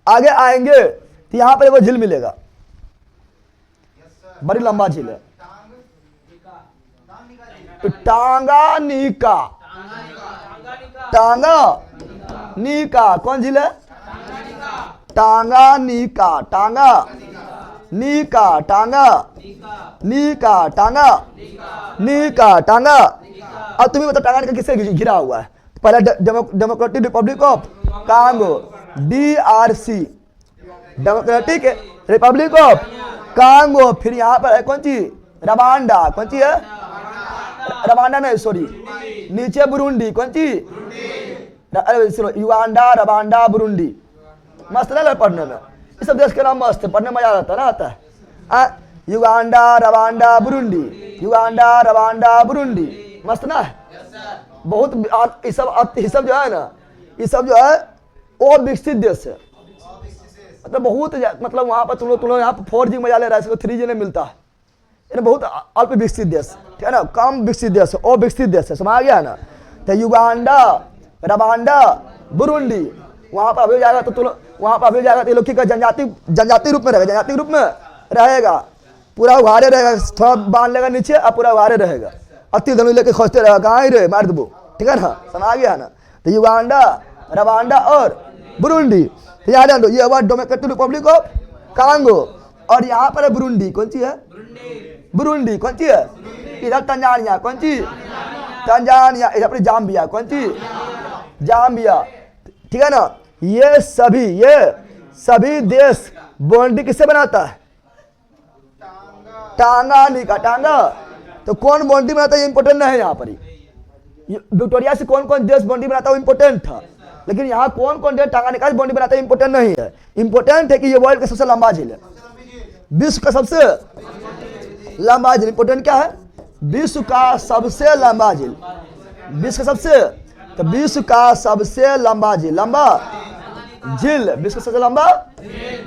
आगे आएंगे तो यहाँ पर वो झील मिलेगा, बड़ी लंबा झील है, टांगानिका। टांगानिका कौन झील है? टांगानिका, टांगानिका, टांगानिका, टांगा। अब तुम्हें बता टांगानिका किससे घिरा हुआ है? पहले democratic Republic of Congo, DRC, democratic Republic of Congo. फिर यहाँ पर है कौन सी? रवांडा। कौन सी है? रवांडा नहीं सॉरी, नीचे बुरुंडी। कौन सी? Uganda, Rwanda, Burundi. मस्त ना पढ़ने में, ये सब देश के नाम मस्त है, पढ़ने में मजा आता है ना, आता है। Uganda, Rwanda, Burundi, Uganda, Rwanda, Burundi, मस्त ना है बहुत। ये सब जो है ना, ये सब जो है वो विकसित देश है, मतलब बहुत, मतलब वहाँ पर तुम लोग यहाँ पर 4G मजा ले रहा है, इसको 3G नहीं मिलता है। ये बहुत अल्प विकसित देश, ठीक है ना, कम विकसित देश है, वो विकसित देश है, समझ गया ना। तो युगांडा, रवांडा, बुरुंडी, वहाँ पर अभी जाएगा तो तुम वहाँ पर अभी जाएगा तो ये लोग का जनजाति रूप में रहेगा, जनजाति रूप में रहेगा, पूरा उघारे रहेगा, थोड़ा बांध लेगा नीचे और पूरा उघारे रहेगा, अति धनु लेके खोजते रहेगा, कहाँ ही रहे मार दबो, ठीक है ना, समझ गया ना। तो युगांडा, रवांडा और बुरुंडी, तो याद रखो ये हुआ डेमोक्रेटिक रिपब्लिक ऑफ कांगो। और यहाँ पर है बुरुंडी। कौन सी है? बुरुंडी। कौन सी है? इधर तंजानिया। कौन सी? तंजानिया। इधर पर जाम्बिया। कौन सी? जाम्बिया, ठीक है ना। ये सभी देश बाउंड्री किससे बनाता है? टांगानिका, टांगा। तो कौन बाउंड्री बनाता है ये इंपॉर्टेंट नहीं है यहाँ पर। विक्टोरिया से कौन कौन देश बाउंड्री बनाता है वो इंपॉर्टेंट था, लेकिन यहाँ कौन कौन देश टांगानिका से बाउंड्री बनाता है इंपॉर्टेंट नहीं है। इंपॉर्टेंट है कि ये वर्ल्ड का सबसे लंबा झील है, विश्व का सबसे लंबा झील। इंपॉर्टेंट क्या है? विश्व का सबसे लंबा झील, विश्व का सबसे, तो विश्व का सबसे लंबा झील, लंबा झील, विश्व का सबसे लंबा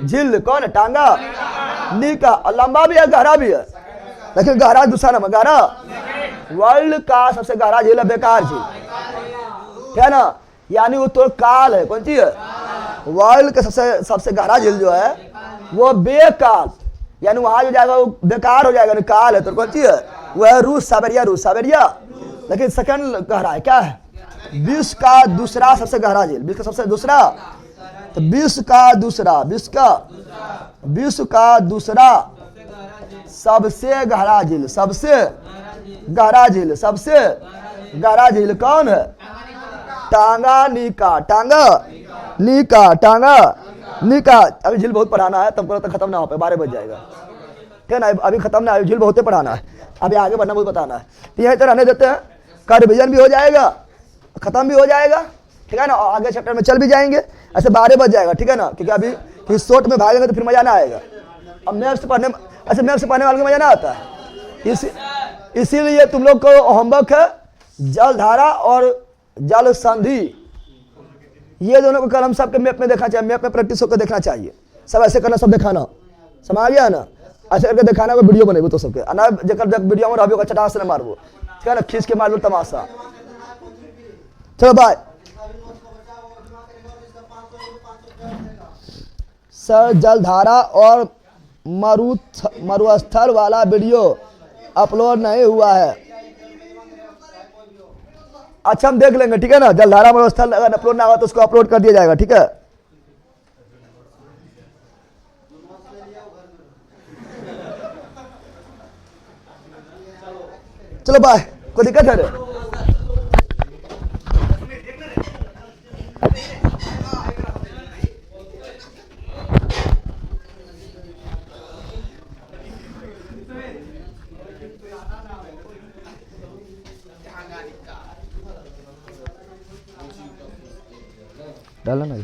झील कौन है? टांगा निका। और लंबा भी है, गहरा भी है, लेकिन गहरा दूसरा नाम है, गहरा। वर्ल्ड का सबसे गहरा झील है बेकार झील, है ना, यानी वो तो काल है। कौन सी है? वर्ल्ड का सबसे गहरा झील जो है वो बेकाल, यानी वहां जो जाएगा वो बेकार हो जाएगा, काल है। तो कौन सी है? वो है रूस साइबेरिया, रूस साइबेरिया। लेकिन सेकंड गहरा है, क्या है? विश्व का दूसरा सबसे गहरा झील, विश्व का सबसे दूसरा, तो विश्व का दूसरा, विश्व का दूसरा सबसे गहरा झील, सबसे गहरा झील, सबसे गहरा झील कौन है? Tanganyika, Tanganyika, Tanganyika. अभी झील बहुत पढ़ाना है, तब तक खत्म ना हो पाए, 12 बज जाएगा, ठीक है ना। अभी खत्म ना, झील बहुत पढ़ाना है, अभी आगे बढ़ना बहुत बताना है। तो यहीं तो रहने देते हैं, का रिविजन भी हो जाएगा, खत्म भी हो जाएगा, ठीक है ना, और आगे चैप्टर में चल भी जाएंगे। ऐसे 12 बज जाएगा, ठीक है ना, क्योंकि अभी शॉर्ट में भागेंगे तो फिर मजा ना आएगा। अब मैप से पढ़ने, ऐसे मैप से पढ़ने वाले को मजा ना आता है। इसीलिए तुम लोग को होमवर्क है जलधारा और जल संधि, ये दोनों को कलम सबके मैप में देखना चाहिए, मैप में प्रैक्टिस होकर देखना चाहिए। सब ऐसे करना, सब दिखाना, समझ गया ना, ऐसे करके दिखाना, वीडियो बनेबो तो सबके अना जब वीडियो में रहबो चटा से मारबो, ठीक है ना, खींच के मार लो तमाशा। चलो बाय सर। जलधारा और मरुस्थल वाला वीडियो अपलोड नहीं हुआ है। अच्छा हम देख लेंगे, ठीक है ना। जलधारा मरुस्थल अगर अपलोड ना हुआ तो उसको अपलोड कर दिया जाएगा, ठीक है। चलो बाय, कोई दिक्कत है रे? डाला ना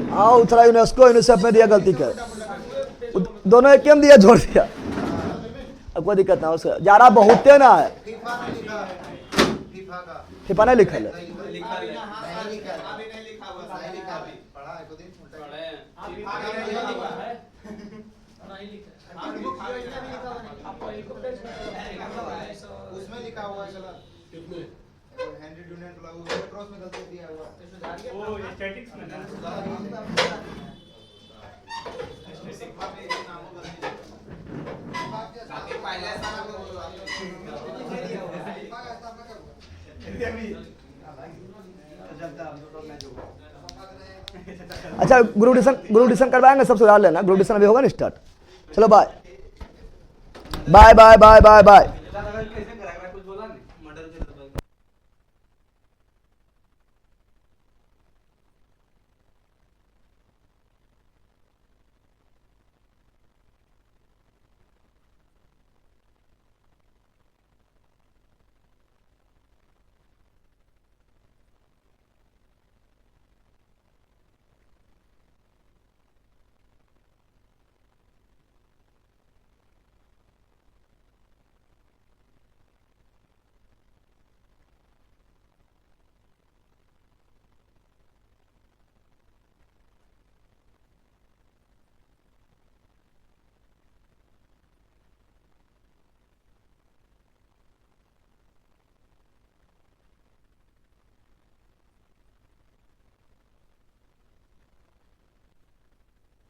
हाँ, उतरा यूनेस्को यूनिसेफ में दिया गलती कर। दोनों एक में दिया, जोड़ दिया, अब कोई दिक्कत ना हो। उसका जा रहा बहुते ना है, फीफा नहीं लिखल है। उसमें लिखा हुआ है कितने हेनरी डुनेंट लागू क्रॉस में गलती दिया हुआ वो स्टैटिक्स में ना बाकी पहले सारा को अच्छा ग्रुप डिस्कशन करवाएंगे, सब सुधार लेना, ग्रुप डिस्कशन अभी होगा ना स्टार्ट। चलो bye bye bye bye bye bye.